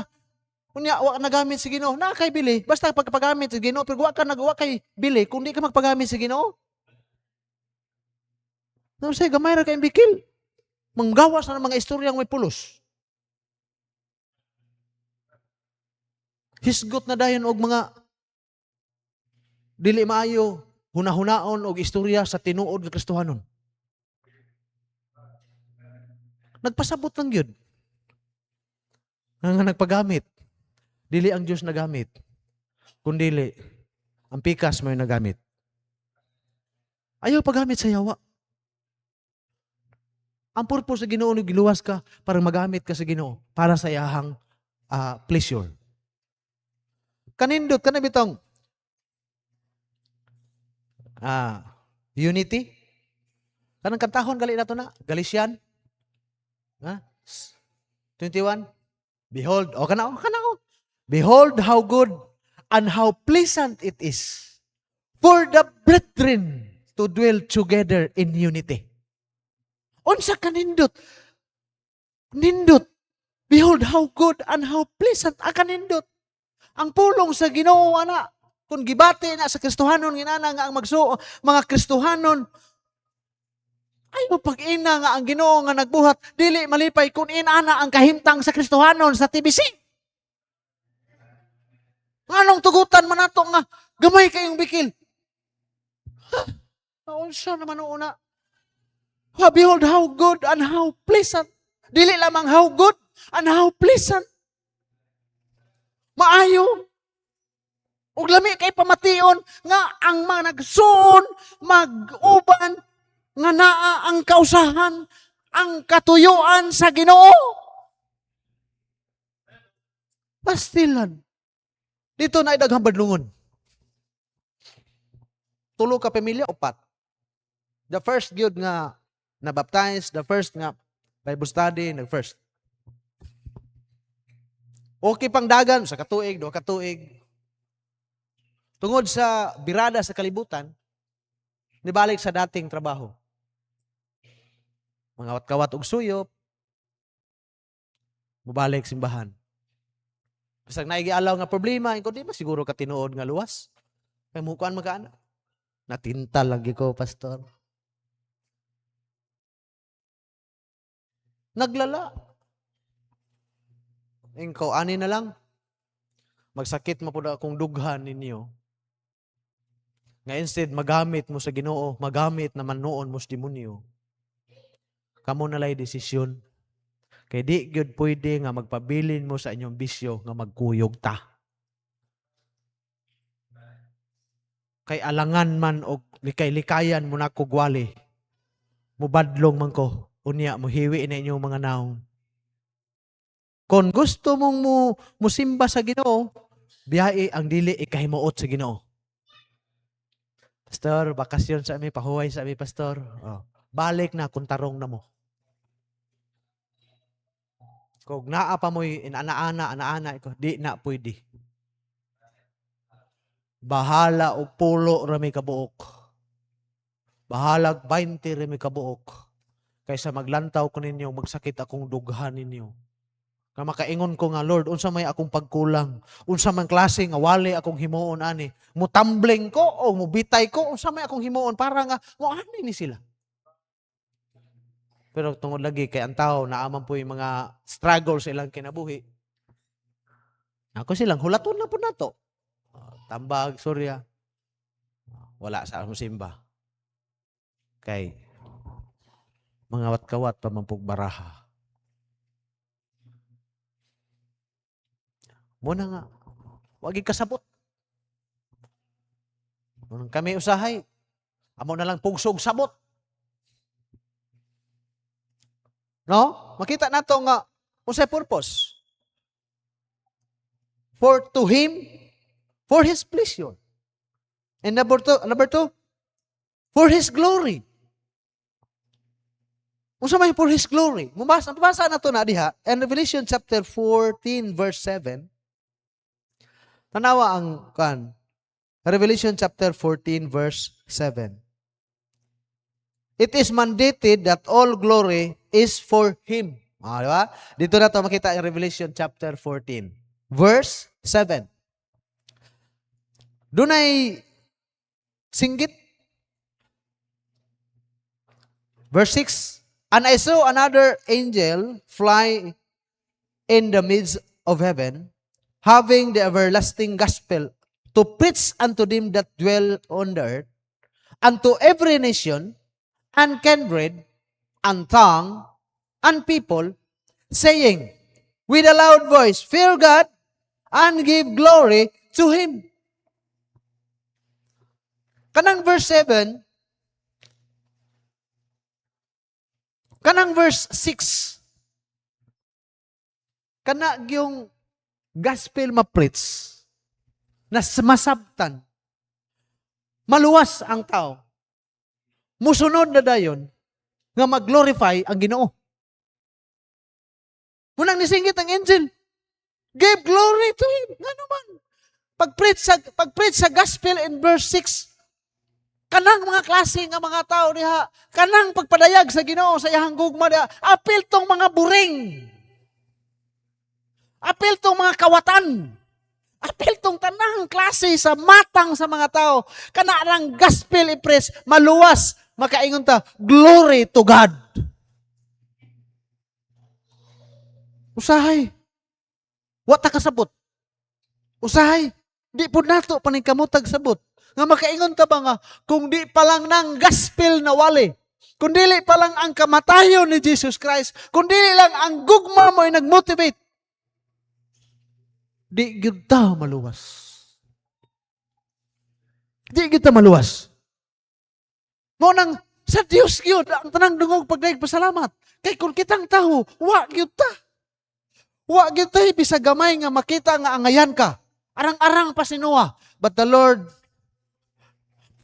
Kunya, wa nagamit sa Ginoo, na kay bili, basta pagpagamit sa Ginoo, pero wa ka nagawa kay bili, kung di ka magpagamit sa Ginoo. Ano say, gamay ra kayong bikil. Manggawas na ng mga istoryang may pulos. Hisgot na dayon og mga dili maayo hunahunaon og istorya sa tinuod nga Kristohanon. Nagpasabot lang yun. Nga nagpagamit. Dili ang Diyos nagamit. Kundili, ang pikas mo yung nagamit. Ayaw paggamit sa yawa. Ang purpose sa Ginoo nung giluwas ka para magamit ka sa Ginoo para sa iyahang pleasure. Kanindot ka na bitong unity. Kanang kantahon gali na to na. Galatian 21. Behold, behold how good and how pleasant it is for the brethren to dwell together in unity. Unsa kanindot? Nindot. Behold how good and how pleasant ang kanindot. Ang pulong sa Ginoo ana, kung gibati na sa Kristohanon ginana nga ang mga Kristohanon ay pag-ina nga ang Ginoo nga nagbuhat dili malipay kung inana ang kahimtang sa Kristohanon sa TBC. Anong tugutan man nato nga gamay kayong bikil? Unsa naman una? Behold how good and how pleasant. Dili lamang how good and how pleasant. Maayo. Ug lami kay pamation nga ang mga nagsuon, mag-uban, nga naa ang kausahan, ang katuyuan sa Ginoo. Pastilan. Dito na idaghang badlungon. 3 ka pamilya, 4. The first gyud nga na-baptize, the first nga Bible study, first. Okay pang dagan, sa katuig, 2 katuig. Tungod sa birada sa kalibutan, nibalik sa dating trabaho. Mga kawat og suyop, mubalik simbahan. Bisag naigialaw nga problema, ko di ba siguro ka tinuod nga luwas? Kay mukuan magkaana. Natintal lagi ko, pastor. Naglala. Ingko, ani na lang. Magsakit mo po na akong dughan ninyo. Nga instead, magamit mo sa Ginoo, magamit naman noon mo sa demonyo. Kamo nalay desisyon. Kay di gyud pwede nga magpabilin mo sa inyong bisyo nga magkuyog ta. Kay alangan man og likay-likayan mo na kugwali. Mubadlong man ko. Unya, muhiwi na inyong mga naong. Kung gusto mong musimba sa Ginoo, biyahe ang dili ikahimuot sa Ginoo. Pastor, bakasyon sa amin, pahuway sa amin, pastor. Oh, balik na kung tarong na mo. Kung naa pa mo'y ana-ana, di na pwede. Bahala o pulo rami kabuok. Bahalag 20 rami kabuok. Kaysa maglantaw ko ninyo, magsakit akong dughan ninyo. Nga makaingon ko nga, Lord, unsa may akong pagkulang, unsa man klase nga wali akong himuon ani, mutambling ko o mubitay ko, unsa may akong himuon para nga moani ni sila. Pero tungod lagi kay ang tao naaman po yung mga struggles sa ilang kinabuhi. Ako silang hulaton na po nato. Tambag, surya. Wala sa musimba. Kay mga wat-kawat pamampog baraha. Muna nga, wag kasabot. Nung kami usahay, amo na lang pugsog sabot. No? Makita na to nga, unsay purpose? For to Him, for His pleasure. And number two, for His glory. Unsa may for His glory? Mabasa na to na diha. In Revelation chapter 14 verse 7, tanawa ang kan. Revelation chapter 14 verse 7. It is mandated that all glory is for Him. Di ba? Dito na to makita in Revelation chapter 14 verse 7. Dunay singgit. Verse 6. And I saw another angel fly in the midst of heaven, having the everlasting gospel to preach unto them that dwell on the earth, and to every nation, and kindred, and tongue, and people, saying with a loud voice, Fear God, and give glory to Him. Kanang verse 7, kanang verse 6, kana yung gospel ma-preach, na masabtan, maluwas ang tao, musunod na dayon, nga mag-glorify ang Ginoo. Munang nisinggit ang angel, give glory to Him. Nga naman, pag-preach sa gospel in verse 6, kanang mga klase nga mga tao diha, kanang pagpadayag sa Ginoo sa iyang gugma diha, apil tong mga buring. Apil tong mga kawatan. Apil tong tanang klase sa matang sa mga tao. Kanang gospel i-preach, maluwas, makaingon ta, glory to God. Usahay. Wa ta kasabot. Usahay. Di po nato paningkamutag sabot. Nga makaingon ta ba nga, kung di pa lang ng gospel na wali, kung dili pa lang ang kamatayon ni Jesus Christ, kung dili lang ang gugma mo ay nag-motivate, di kita maluwas. Di kita maluwas. Mo nang sa Dios gyud ang tanang dungog pagdaig pasalamat. Kay kung kitang taho, wa gyud ta. Wa gyud ta bisag gamay nga makita nga angayan ka. Arang-arang pa si Noah, but the Lord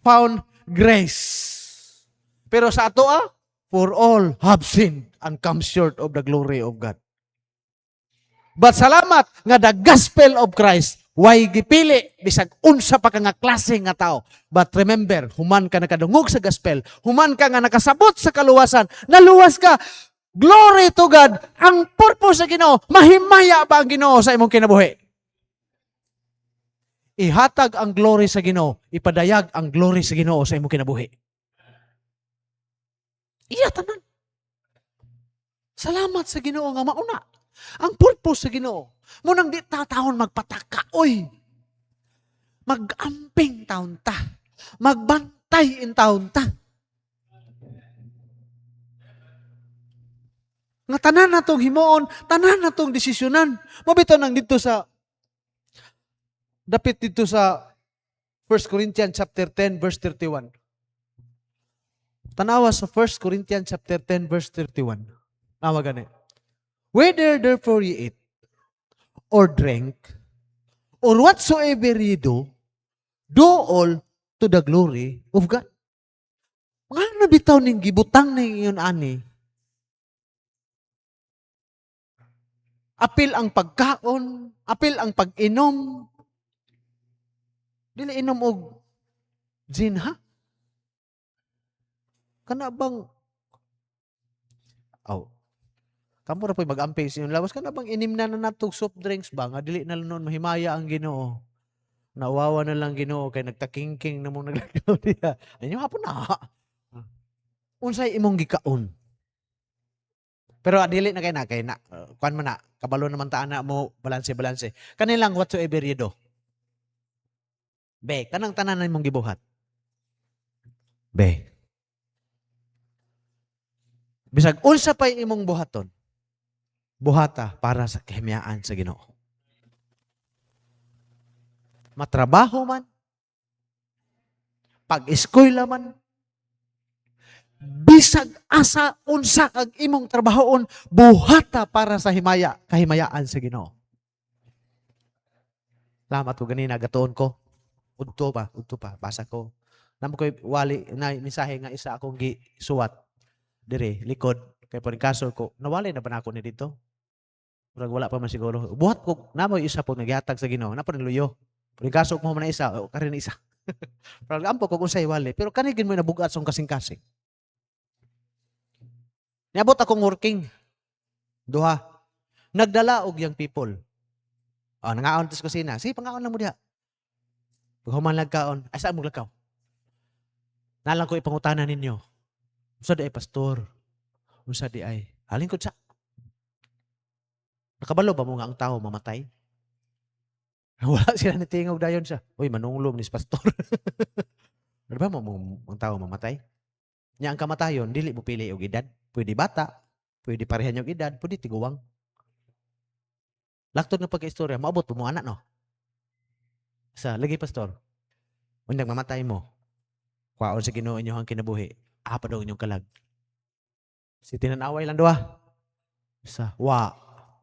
found grace. Pero sa ato for all have sinned and come short of the glory of God. But salamat nga the gospel of Christ way gipili bisag unsa pa ka nga klase nga tao. But remember, human ka nakadungog sa gospel, human ka nga nakasabot sa kaluwasan, naluwas ka. Glory to God. Ang purpose sa Ginoo, mahimaya ba ang Ginoo sa imong kinabuhi? Ihatag ang glory sa Ginoo, ipadayag ang glory sa Ginoo sa imong kinabuhi. Iya tanan. Salamat sa Ginoo nga mauna. Ang purpose sa Ginoo, munang di taon magpataka, oy. Magamping taon ta. Magbantay in taon ta. Nga tanan natong himuon, tanan natong desisyonan. Mabito nang dito sa dapit dito sa 1 Corinthians chapter 10 verse 31. Tanawa sa 1 Corinthians chapter 10 verse 31. Nawa gani. Whether therefore ye eat, or drink, or whatsoever ye do all to the glory of God. Nga nabitaw ning gibutang ning iyon ani. Apil ang pagkaon, apil ang pag-inom. Dili inom og gin ha? Kana bang kamo ra po'y mag-ampay sa inyong lawas. Kana bang inim na natog soft drinks ba? Nga dili na noon mahimaya ang Ginoo. Nawawa na lang Ginoo kay nagtakingking na mong naglagaw niya. Anyo hapon na. Unsay imong gikaon? Pero dili na kay na. Kuan man na. Kabalo naman ta ana mo balanse. Kanilang whatsoever you do. Be, kanang tanan imong gibuhat. Be. Bisag unsa pay imong buhaton, buhata para sa kahimyaan sa Ginoo. Matrabaho man, pag-eskwela man, bisag asa unsa kag imong trabahoon, buhata para sa kahimayaan sa Ginoo. Salamat ko ganina gatuon ko. Udto pa, basa ko. Namo ko'y wali na mensahe nga isa akong gisuwat dire likod Kaya po kaso ko, nawalay na ba na ako ni dito? Murag wala pa man siguro. Buhat ko, namoy isa po nagyatag sa Ginoo, na po luyo. Pero kaso mo man na isa, o karin isa. Pero ampo ko kung sa'y wali. Pero kanigin mo nabugat sa kasing-kasing. Niabot akong working. Duha. Nagdala og young people. Nangaon tis kusina. Sige, pangaon lang mo diha. Pag human lagkaon, ay saan mo lagkaw? Nalang ko ipangutanan ninyo. Unsa di ay pastor? Unsa di ay? Halin ko sa. Nakabalo ba mo nga ang tao mamatay? Wala sila natingog dayon siya. Uy, manunglom ni pastor. Ano ba mo ang tao mamatay? Nya ang kamatayon, dili mo pili og edad. Pwede bata, pwede parehan yung edad, pwede tiguwang. Laktod ng pagka-istorya, maabot mo anak, no? Lagi pastor, unyang mamatay mo, kwaon sa Ginoo inyo ang kinabuhi, apa daw inyong kalag. Si tinanaway lang doa.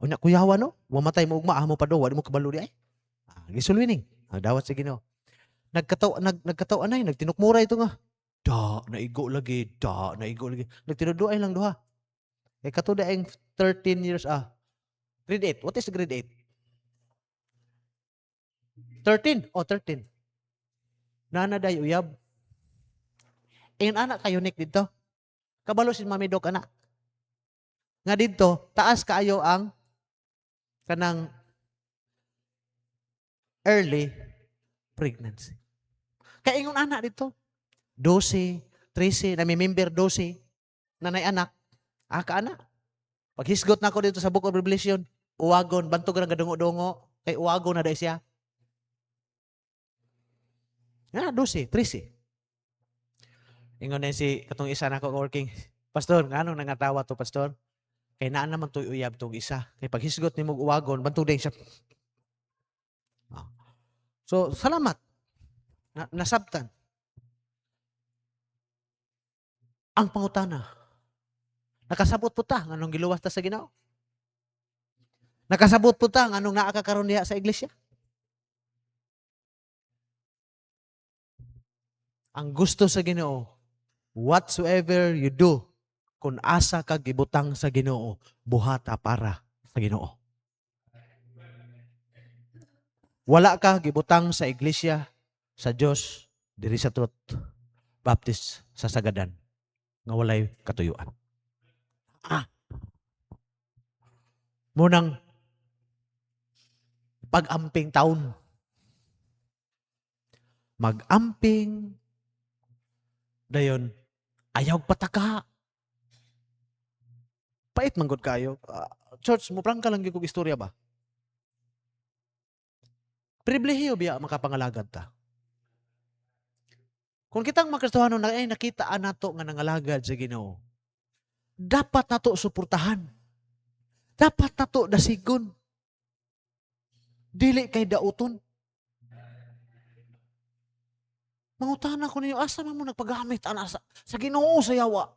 Unya kuyawa no? Mamatay mo ugma, mo pa do, wala mo kabalo di ay. Gisulwining, ang dawat sa Ginoo. Nagkataw anay, nagtinukmura ito nga. Naigo lagi. Nagtinuduay lang doha. Kato da ang 13 years, grade 8. What is grade 8? 13. 13. Nanaday uyab. Anak kayo nik dito. Kabalo si Mami Doc anak. Nga dito, taas kaayo ang kanang early pregnancy. Kaya ingon anak dito. 12, 13, nami-member 12, nanay anak, ka anak. Pag hisgot na ako dito sa Book of Revelation, uwagon, bantog ng gadungo-dungo, kay uwagon na dahil siya. 12, 13. Ingon na si katong isa na ako working, pastor, nga anong nangatawa to pastor? Kay naan naman to'y uyab tong isa. Kay pag hisgot ni mo uwagon, bantog din siya. So, salamat. Nasabtan. Ang pangutana, nakasabot po ta anong giluwas ta sa Ginoo? Nakasabot po ta anong naakakaroon diha sa iglesia? Ang gusto sa Ginoo, whatsoever you do, kung asa ka gibutang sa Ginoo, buhata para sa Ginoo. Wala ka gibutang sa iglesia, sa Dios, diri sa Truth Baptist sa Sagadan, nga walay katuyuan. Munang pag-amping taon. Mag-amping, dayon, ayaw pataka. Pait manggod kayo. Church, muprang ka lang yung istorya ba? Pribilehiyo biya makapangalagad ta. Kung kitang makristohano na nakitaan nato nga nangalagad sa Ginoo, dapat nato suportahan. Dapat nato dasigon. Dili kay dauton. Mangutana ko ninyo, asa man mo nagpagamit sa Ginoo sa yawa?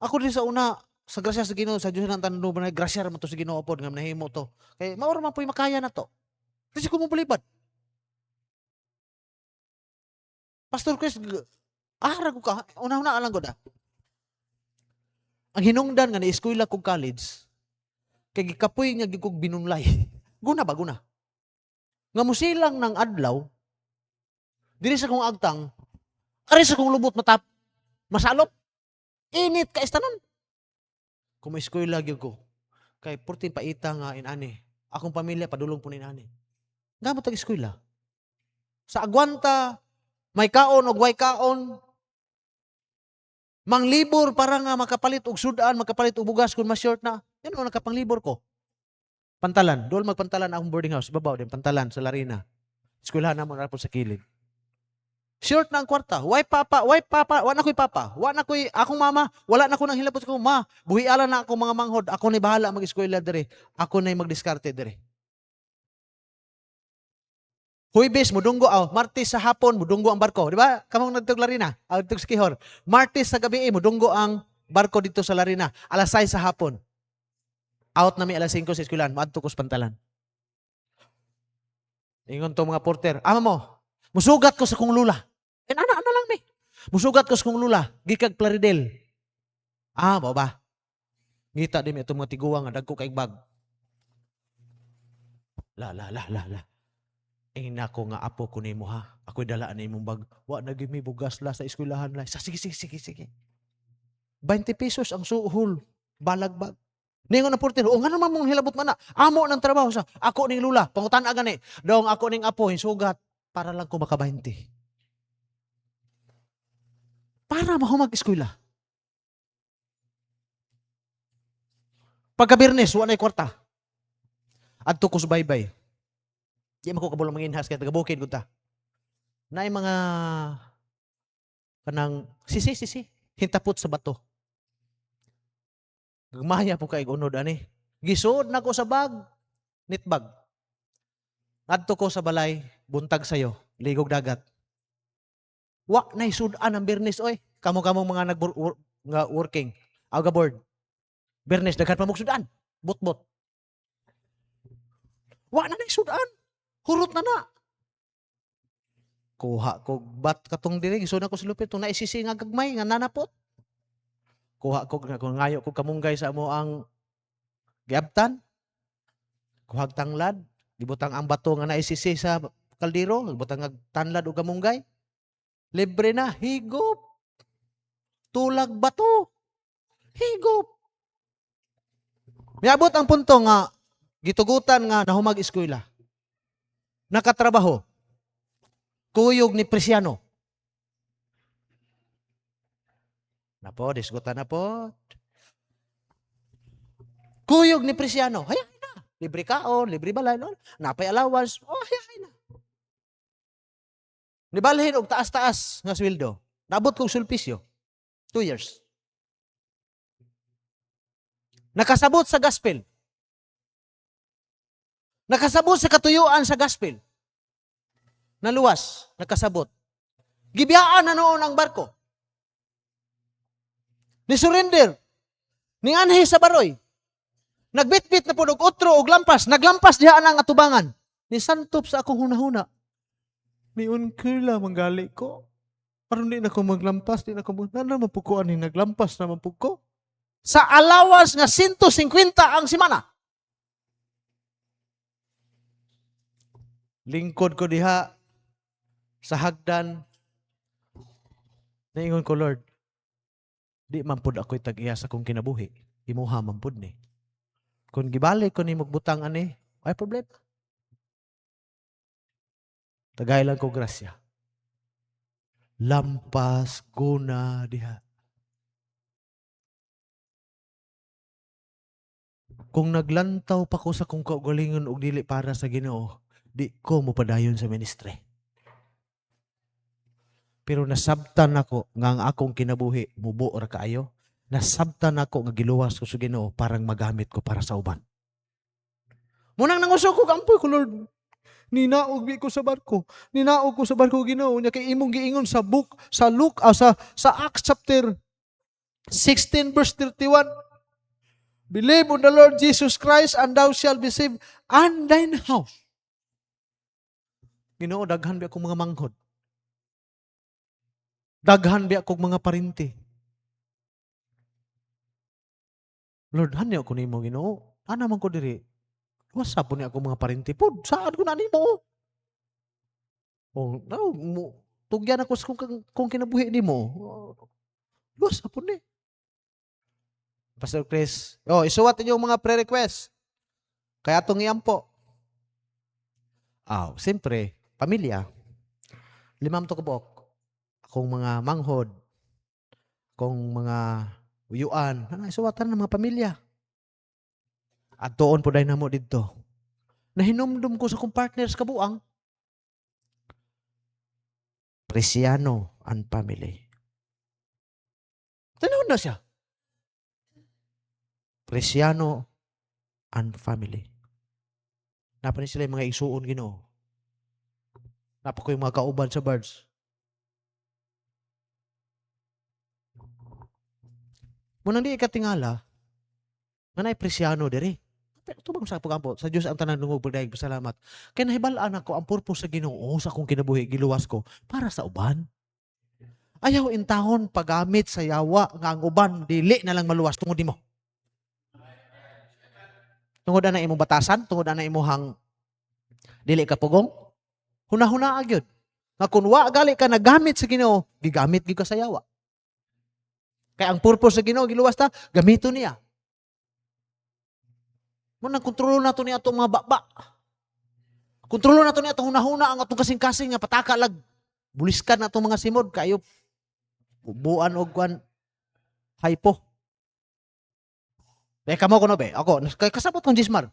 Ako din sa una, sa grasya sa Ginoo, sa Diyos ng tanong ba, grasya naman to sa Ginoo po, nga nahimo to. Kaya maura man po yung makaya na to. Kasi kung mapalibad. Pastor Chris, ko ka, una-una alang ko na. Ang hinungdan nga na eskwela kong college, kay gikapoy nga gikog binunlay. Guna ba, guna? Nga musilang ng adlaw, dili sa kong agtang, ari sa kong lubot masalop. Init ka istanon. Kung may eskwela gyud ko, kay 14 paita nga inani. Akong pamilya padulong po ni inani. Gamot ang eskwela. Sa agwanta, may kaon o way kaon, manglibor para nga makapalit og sudan, makapalit og bugas kung ma-short na. Yan ang nakapanglibor ko. Pantalan. Doon magpantalan akong boarding house. Babaw din, pantalan sa Larina. Eskwelahan na mo na po sa kilid. Short na ang kwarta. Why papa? Wala na ko'y papa. Wala na ko'y akong mama. Wala na ko nang hilapot ko. Ma, buhialan na ako mga manghod. Ako na bahala mag-eskwela dire. Ako na magdiskarte dire. Huwebes, mudunggo, Martes sa hapon, mudunggo ang barko. Di ba? Kamang nagtog Larina, nagtog Skihor. Martes sa gabi, mudunggo ang barko dito sa Larina. Alas 6 sa hapon. Out na may alas 5 sa eskwelahan. Maadto ko sa pantalan. Ingon to mga porter. Ama mo, musugat ko sa kong lula. Ana lang may. Musugat ko sa kong lula. Gikag Plaridel. Mao ba? Ngita din itong mga tiguang nga dagko kay bag. La. Nako nga apo ko nimo ha. Ako'y dalaan imong bag. Wa na gyud mi bugas la sa eskwelahan la. Sige. 20 pesos ang suhol. Balagbag. Ningon na portero, o nga naman mong hilabot man na. Amo ng trabaho sa ako ning lula. Pangutan gani. Dong ako ning apo hinsugat para lang ko maka 20. Para mahumag eskwela. Pagka Biyernes, wa na'y kwarta. Adto ko subaybay. Di man ko kabulong manginhas kaya taga-bukid ko ta. Naay mga kanang sisi hintapot sa bato. Gagmaya po kay unod ani. Gisod na ko sa bag, nitbag. Adto ko sa balay, buntag sayo, ligog dagat. Wa nay sudan ang Biyernes oy. Kamo mga nga working, aga board. Biyernes daghan pa mong sudan. Bot. Wa na nay sudan. Hurot na. Kuha ko bat katong diri gisod na ko sa lupit tong naisisi nga gagmay nga nanapot. Kuha ko kung ngayo ko kamunggay sa amo ang giabtan. Kuhag tanglad, gibutang ang bato nga naisisi sa kaldero, gibutang ang tanlad o kamunggay. Libre na, higop. Tulag bato. Higop. Miabot ang punto nga gitugutan nga nahumag eskwela. Nakatrabaho. Kuyog ni Presiano. Diskutan na po. Kuyog ni Presiano. Hayay na. Libre kaon, libre balay. No? Napay allowance. Hayay na. Nibalhin og taas-taas nga sweldo. Nabot kong sulpisyo. 2 years. Nakasabot sa gospel. Nakasabot sa katuyuan sa gospel. Naluwas. Nakasabot. Gibiyaan na noon ang barko. Ni surrender. Ni anhi sa baroy. Nagbitbit na po og utro og lampas. Naglampas diha ang atubangan. Ni santop sa akong hunahuna. Niun kila manggali ko. Aron di na ko maglampas, di na ko mapukuan ni naglampas na mapuko. Sa alawas nga 150 ang simana. Lingkod ko diha sa hagdan. Naingon ko, Lord, di man pud ako'y tag-iya sa kong kinabuhi. Imuha man pud ni. Kung gibalik ko ni magbutang ani, ay problema. Tagay lang ko grasya. Lampas, guna, diha. Kung naglantaw pa ko sa kong kaugalingon og dili para sa Ginoo, di ko mo padayon sa ministry. Pero nasabtan ako nga ang akong kinabuhi, mubo ra kaayo. Nasabtan ako nga giluwas ko sa Ginoo parang magamit ko para sa uban. Munang nangusok ko kampoy ko, Lord. Ninaog ko sa barko. Ninaog ko sa barko Ginoo nya kay imong giingon sa book sa Luke sa Acts chapter 16 verse 31. Believe on the Lord Jesus Christ and thou shalt be saved and thine house. Ginoo, daghan bi akong mga manghod. Daghan bi akong mga parinti. Lord, hanyo ko nimo Ginoo. Ana man ko diri. Wasa po ni ako mga parinti po. Saan ko na nimo? Tugyan ako sa kung kinabuhi nimo. Wasa po ni. Pastor Chris, isuwat niyo mga pre-request. Kaya itong iyampo. Siyempre, pamilya. 5 to kabok. Akong mga manghod. Akong mga uyuan. Isuwatan ng mga pamilya. At doon po dahil na mo dito. Nahinumdum ko sa kong partners kabuang. Presiano and family. Tanawin na siya. Presiano and family. Napa ni sila yung mga isuon Ginoo. Napa ko yung mga kauban sa birds. Munang di ikatingala, manay Presiano diri. Pero tubang sa pagampo, sa Diyos ang tanan lungog pagdaig pasalamat. Kaya nahibalaan ako ang purpose sa Ginoo sa akong kinabuhi, giluwas ko, para sa uban. Ayaw intahon paggamit sa yawa nga ang uban dili na lang maluwas tungod nimo. Tungod na imong batasan, tungod na imong dili ka pugong. Hunahuna gyud. Nga kun wa gali ka nagamit sa Ginoo, gigamit gyud ka sa yawa. Kaya ang purpose sa Ginoo giluwas ta, gamito niya. Mo nang kontrolo nato ni atong mga baba. Kontrolo nato ni atong hunahuna ang atong kasing-kasing nga pataka lag. Buliskan natong mga simod kayo buan og kwan hypo. Be kamo kuno be, ako kay kasabot kong Gismar.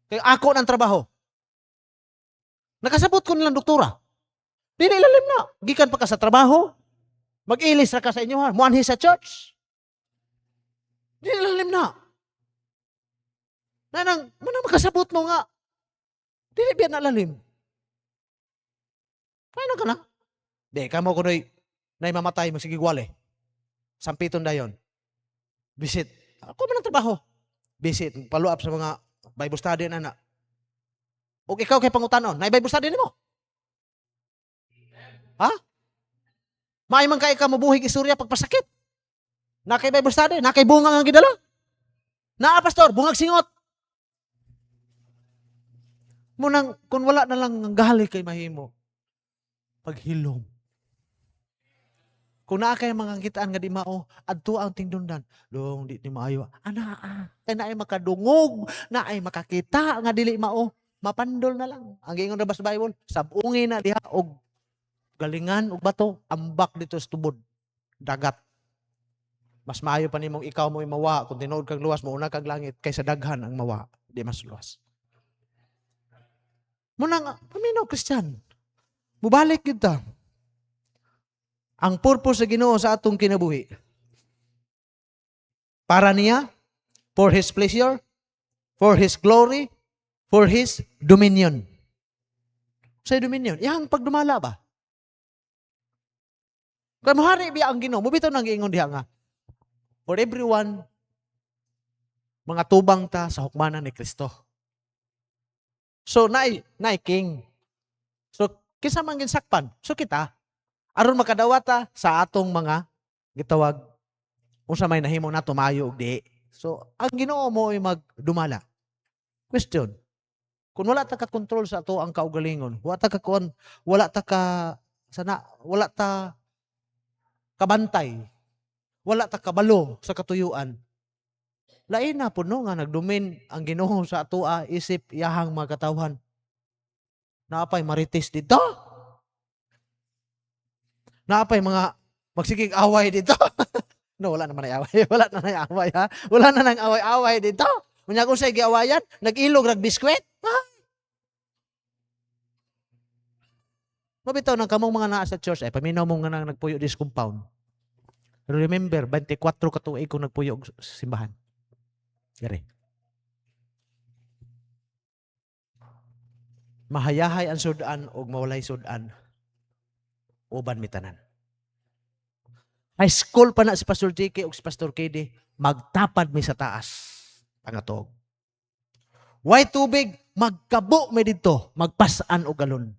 Kay ako nang trabaho. Nakasabot ko nilang doktora. Dili lalim na. Gikan pa ka sa trabaho. Mag-ilis ra ka sa inyo ha. Muanhi sa church. Dili lalim na. Manang makasabot mo nga. Dili biyan na lalim. Paano ka na? Di, kamo kuno'y mamatay, magsigigwale. Sampiton dayon. Visit. Ako man ang trabaho. Visit. Follow up sa mga Bible study na. O ikaw kay pangutanon, na Bible study nimo? Ha? Maay man kay ka mabuhig istorya pagpasakit. Na kay Bible study, na kay bunga nga gidala. Na pastor, bungag singot. Munang kun wala na lang ang gali kay mahimo. Paghilom. Kung naa kay mga kitaan nga di mao, adto ang tingdundan. Dong di maayo. Ana, kay naay makadungog, naay makakita nga dili mao. Mapandol na lang. Ang giingon ra sa Bible, sabungi na diha og galingan og bato, ambak dito sa tubod. Dagat. Mas maayo pa nimong ikaw mo mawa kung tinuod kag luwas mo una kag langit kaysa daghan ang mawa, di mas luwas. Munang paminaw Kristiyan. Mubalik gyud ta. Ang purpose sa Ginoo sa atong kinabuhi. Para niya, for His pleasure, for His glory, for His dominion. Sa dominion, yang pagdumala ba? Kaya mahari biya ang Ginoo, mubitaw nang giingon diha nga. For everyone, mga tubang ta sa hukmanan ni Kristo. So, naay king. So, kinsa man ginsakpan? So, kita, aron makadawata sa atong mga gitawag, unsa may nahimo na tumayo og di. So, ang Ginoo mo ay magdumala. Question. Kung wala ta ka control sa ato ang kaugalingon, wala ta kabantay, wala ta kabalo sa katuyuan. Lain na po no nga nagdumin ang Ginoo sa atoa isip iyahang mga katawhan. Naapay marites dito. Naapay mga magsigig away dito. No, wala naman ay away. Wala na nang away ha. Wala na nang away-away dito. Unya kung say giawayan, nag-ilog rag biskwit. Ha? Mabitaw nang kamong mga naa sa church ay paminaw mo nga nang nagpuyo dis compound. Remember, 24 ka tuig kung nagpuyo og simbahan. Gari. Mahayahay ang sudan o mawalay sudan. Uban mitanan. High school pa na si Pastor JK o si Pastor KD, magtapad mi sa taas. Pangatog. Way tubig, magkabo mi dito, magpasaan o galon.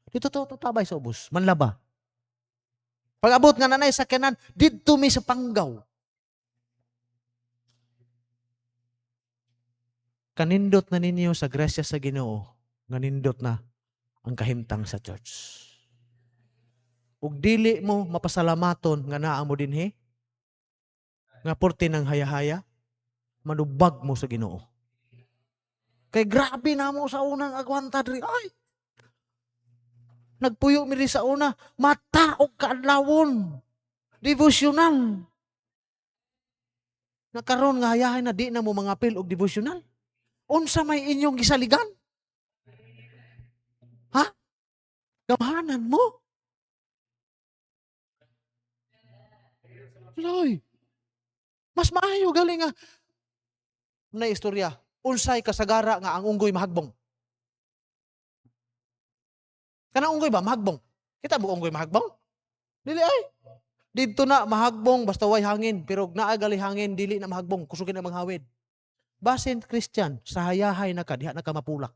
Dito to tabay sa ubos, manlaba. Pag abot nga nanay sa kanan, dito mi sa panggaw. Kanindot na ninyo sa grasya sa Ginoo, nga nindot na ang kahimtang sa church. Ug dili mo mapasalamaton nga naa mo dinhi, nga porte ng hayahaya, manubag mo sa Ginoo. Kay grabe na mo sa unang agwanta diri. Ay! Nagpuyo mi sa una, mata og kaadlawon. Devotional. Nakaroon nga hayahay na di na mo mga apil og devotional. Unsa may inyong gisaligan? Ha? Gamhanan mo? Loy. Mas maayo galing nga. Na istorya. Unsay kasagara nga ang unggoy mahagbong. Kanang unggoy ba mahagbong? Kita mo unggoy mahagbong? Dili ay. Dito na mahagbong basta way hangin, pero naa gali hangin dili na mahagbong, kusugin na manghawid. Basin Christian, sa hayahay na ka, diha na ka mapulak.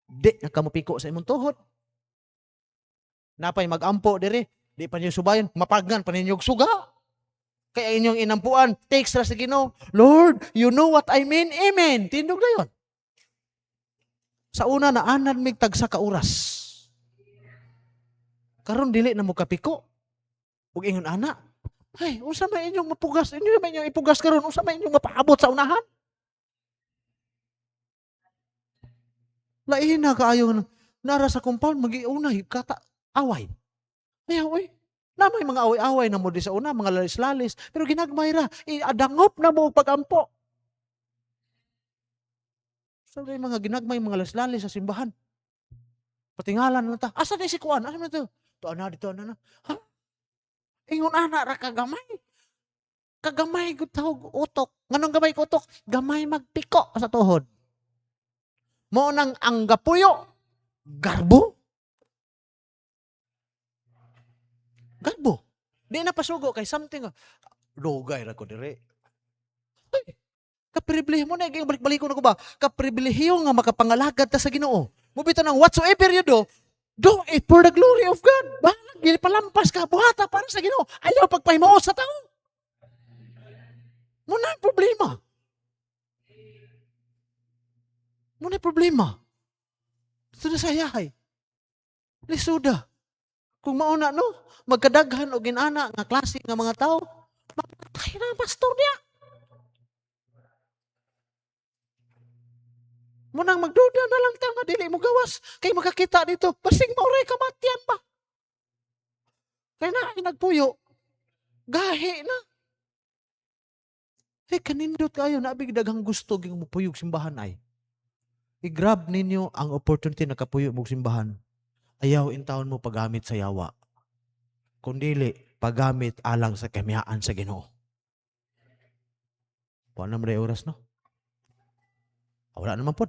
Di na ka mapiko sa imong tuhod. Napay mag-ampo dire, di pa niyo subayan, mapagnan pa ninyo og suga. Kaya inyong inampuan, text ra sa Ginoo, Lord, you know what I mean? Amen. Tindog na yun. Sa una, naanan mig tagsa ka oras. Karon dili na mo kapiko. Ug ingon ana, ay, unsa may inyong mapugas? Inyo may inyong ipugas karon, unsa may inyong mapaabot sa unahan? Lain na kaayo nara sa compound magiunay kata away. Ayaw na may mga away-away na mo di sa una, mga lalis-lalis, pero ginagmay ra, adangop na mo pagampo. So, mga ginagmay, mga lalis-lalis sa simbahan. Patingalan na ta, asa na si Kuan? Asa na ito? Ito na, dito na. Ha? Ingon ana ra kagamay. Kagamay ko tawag utok. Nganong gamay ko utok? Gamay magpiko sa tuhod. Mo nang ang gapuyo, garbo. Garbo. Di na pasugo kay something. Rogay ra ko dire. Kapribilehiyo mo na, balik-balik ko na ko ba? Kapribilehiyo nga makapangalagad ta sa Ginoo. Mubito ng whatsoever you do it for the glory of God. Bahala, palampas ka, buhata para sa Ginoo. Ayaw pagpahimaos sa tao. Muna ang problema. Muna ang problema. Ito na sa yahay. Lisuda. Kung mauna, no, magkadaghan o ginana nga klase nga mga tao, magpatay na ang pastor niya. Munang magduda na lang ta nga dili mo gawas kay makakita dito basing mauray kamatian ba. Kay na nagpuyo. Gahi na. Kanindot kayo nabig daghang gusto ging mupuyog simbahan ay. I-grab ninyo ang opportunity na kapuyo mo simbahan. Ayaw intawon mo paggamit sa yawa. Kundili paggamit alang sa kamiyaan sa Ginoo. Paano mo oras no? Wala naman po.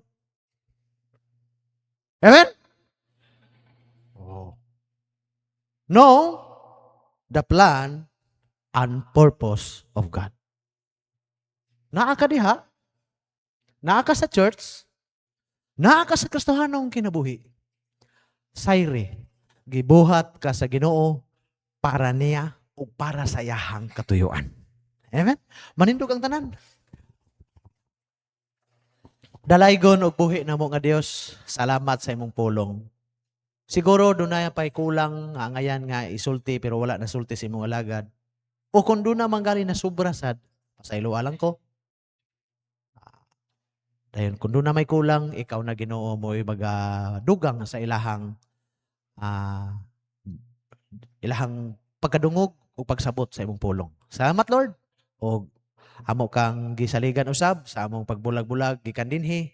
Amen? Oh. Know the plan and purpose of God. Naa ka diha, naa ka sa church, naa ka sa Kristohanong kinabuhi. Sayre, gibuhat ka sa Ginoo para niya o para sa yahang katuyuan. Amen? Manindog ang tanan. Dalaygon og buhi na mo nga Dios, salamat sa imong pulong. Siguro dunay pay kulang nga ngayan nga isulti pero wala na sulti sa imong alagad. O kung doon na manggali na sobra sad, pasaylo alang ko. Dayon kung doon na may kulang, ikaw na Ginoo mo magadugang sa ilahang pagkadungog o pagsabot sa imong pulong. Salamat Lord. O amo kang gisaligan usab sa among pagbulag-bulag gikan dinhi.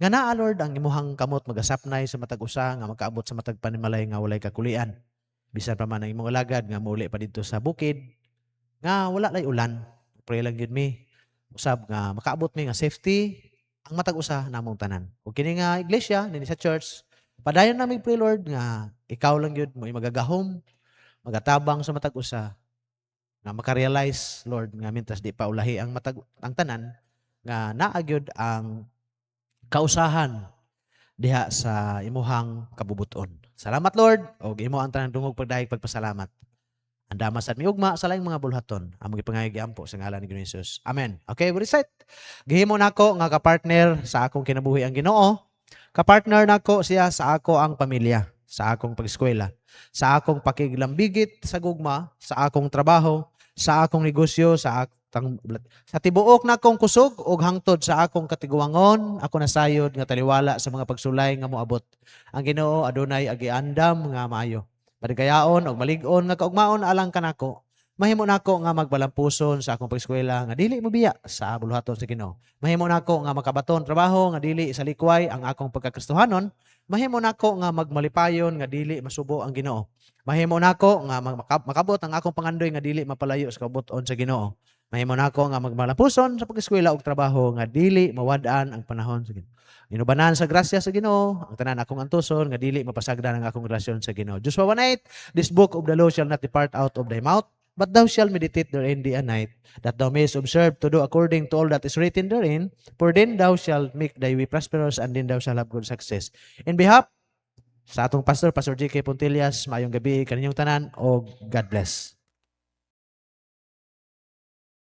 Nga naa Lord ang imuhang kamot magasapnay sa matag usa nga makaabot sa matag panimalay nga walay kakulian. Bisan pa man ang imong alagad nga muli pa dito sa bukid nga wala lay ulan. Pray lang gyud mi usab nga makaabot mi nga safety ang matag usa namong tanan. Ug kini nga iglesia dinhi sa church, padayon na mi pray Lord nga ikaw lang gyud mo magagahom, magatabang sa matag usa nga makarealize Lord nga mintas di pa ulahi ang ang tanan nga naa gyud ang kausahan diha sa imuhang kabubuton. Salamat Lord og imo ang tanan dungog pagdahig pagpasalamat. Andama sad miugma sa laing mga bulhaton among gipangayag giampo sa ngalan ni Jesus. Amen. Okay, we recite. Gihimo nako nga ka-partner sa akong kinabuhi ang Ginoo. Ka-partner nako siya sa ako ang pamilya, sa akong pag-eskwela, sa akong pakiglambigit sa gugma, sa akong trabaho, sa akong negosyo, sa tibuok na akong kusog ug hangtod sa akong katiguangon, ako nasayod nga taliwala sa mga pagsulay nga moabot. Ang Ginoo adunay agiandam nga maayo. Padigayaon og malig-on nga kaugmaon alang kanako. Mahimo nako nga magbalampuson sa akong pag-eskwela nga dili mobiya sa buluhaton sa Ginoo. Mahimo nako nga makabaton trabaho nga dili sa likway ang akong pagkakristohanon. Mahimo nako nga magmalipayon nga dili masubo ang Ginoo. Mahimo nako nga makabot ang akong pangandoy nga dili mapalayo sa kabuton sa Ginoo. Mahimo nako nga magmalampuson sa pag-eskwela og trabaho nga dili mawad-an ang panahon sa Ginoo. Inubanan sa grasya sa Ginoo ang tanan akong antuson nga dili mapasagdan ang akong relasyon sa Ginoo. Joshua 1:8, this book of the law shall not depart out of thy mouth, but thou shalt meditate therein day and night, that thou mayest observe to do according to all that is written therein, for then thou shalt make thy way prosperous, and then thou shalt have good success. In behalf Sa atong pastor, Pastor J.K. Pontillas, maayong gabi kaninyong tanan o God bless.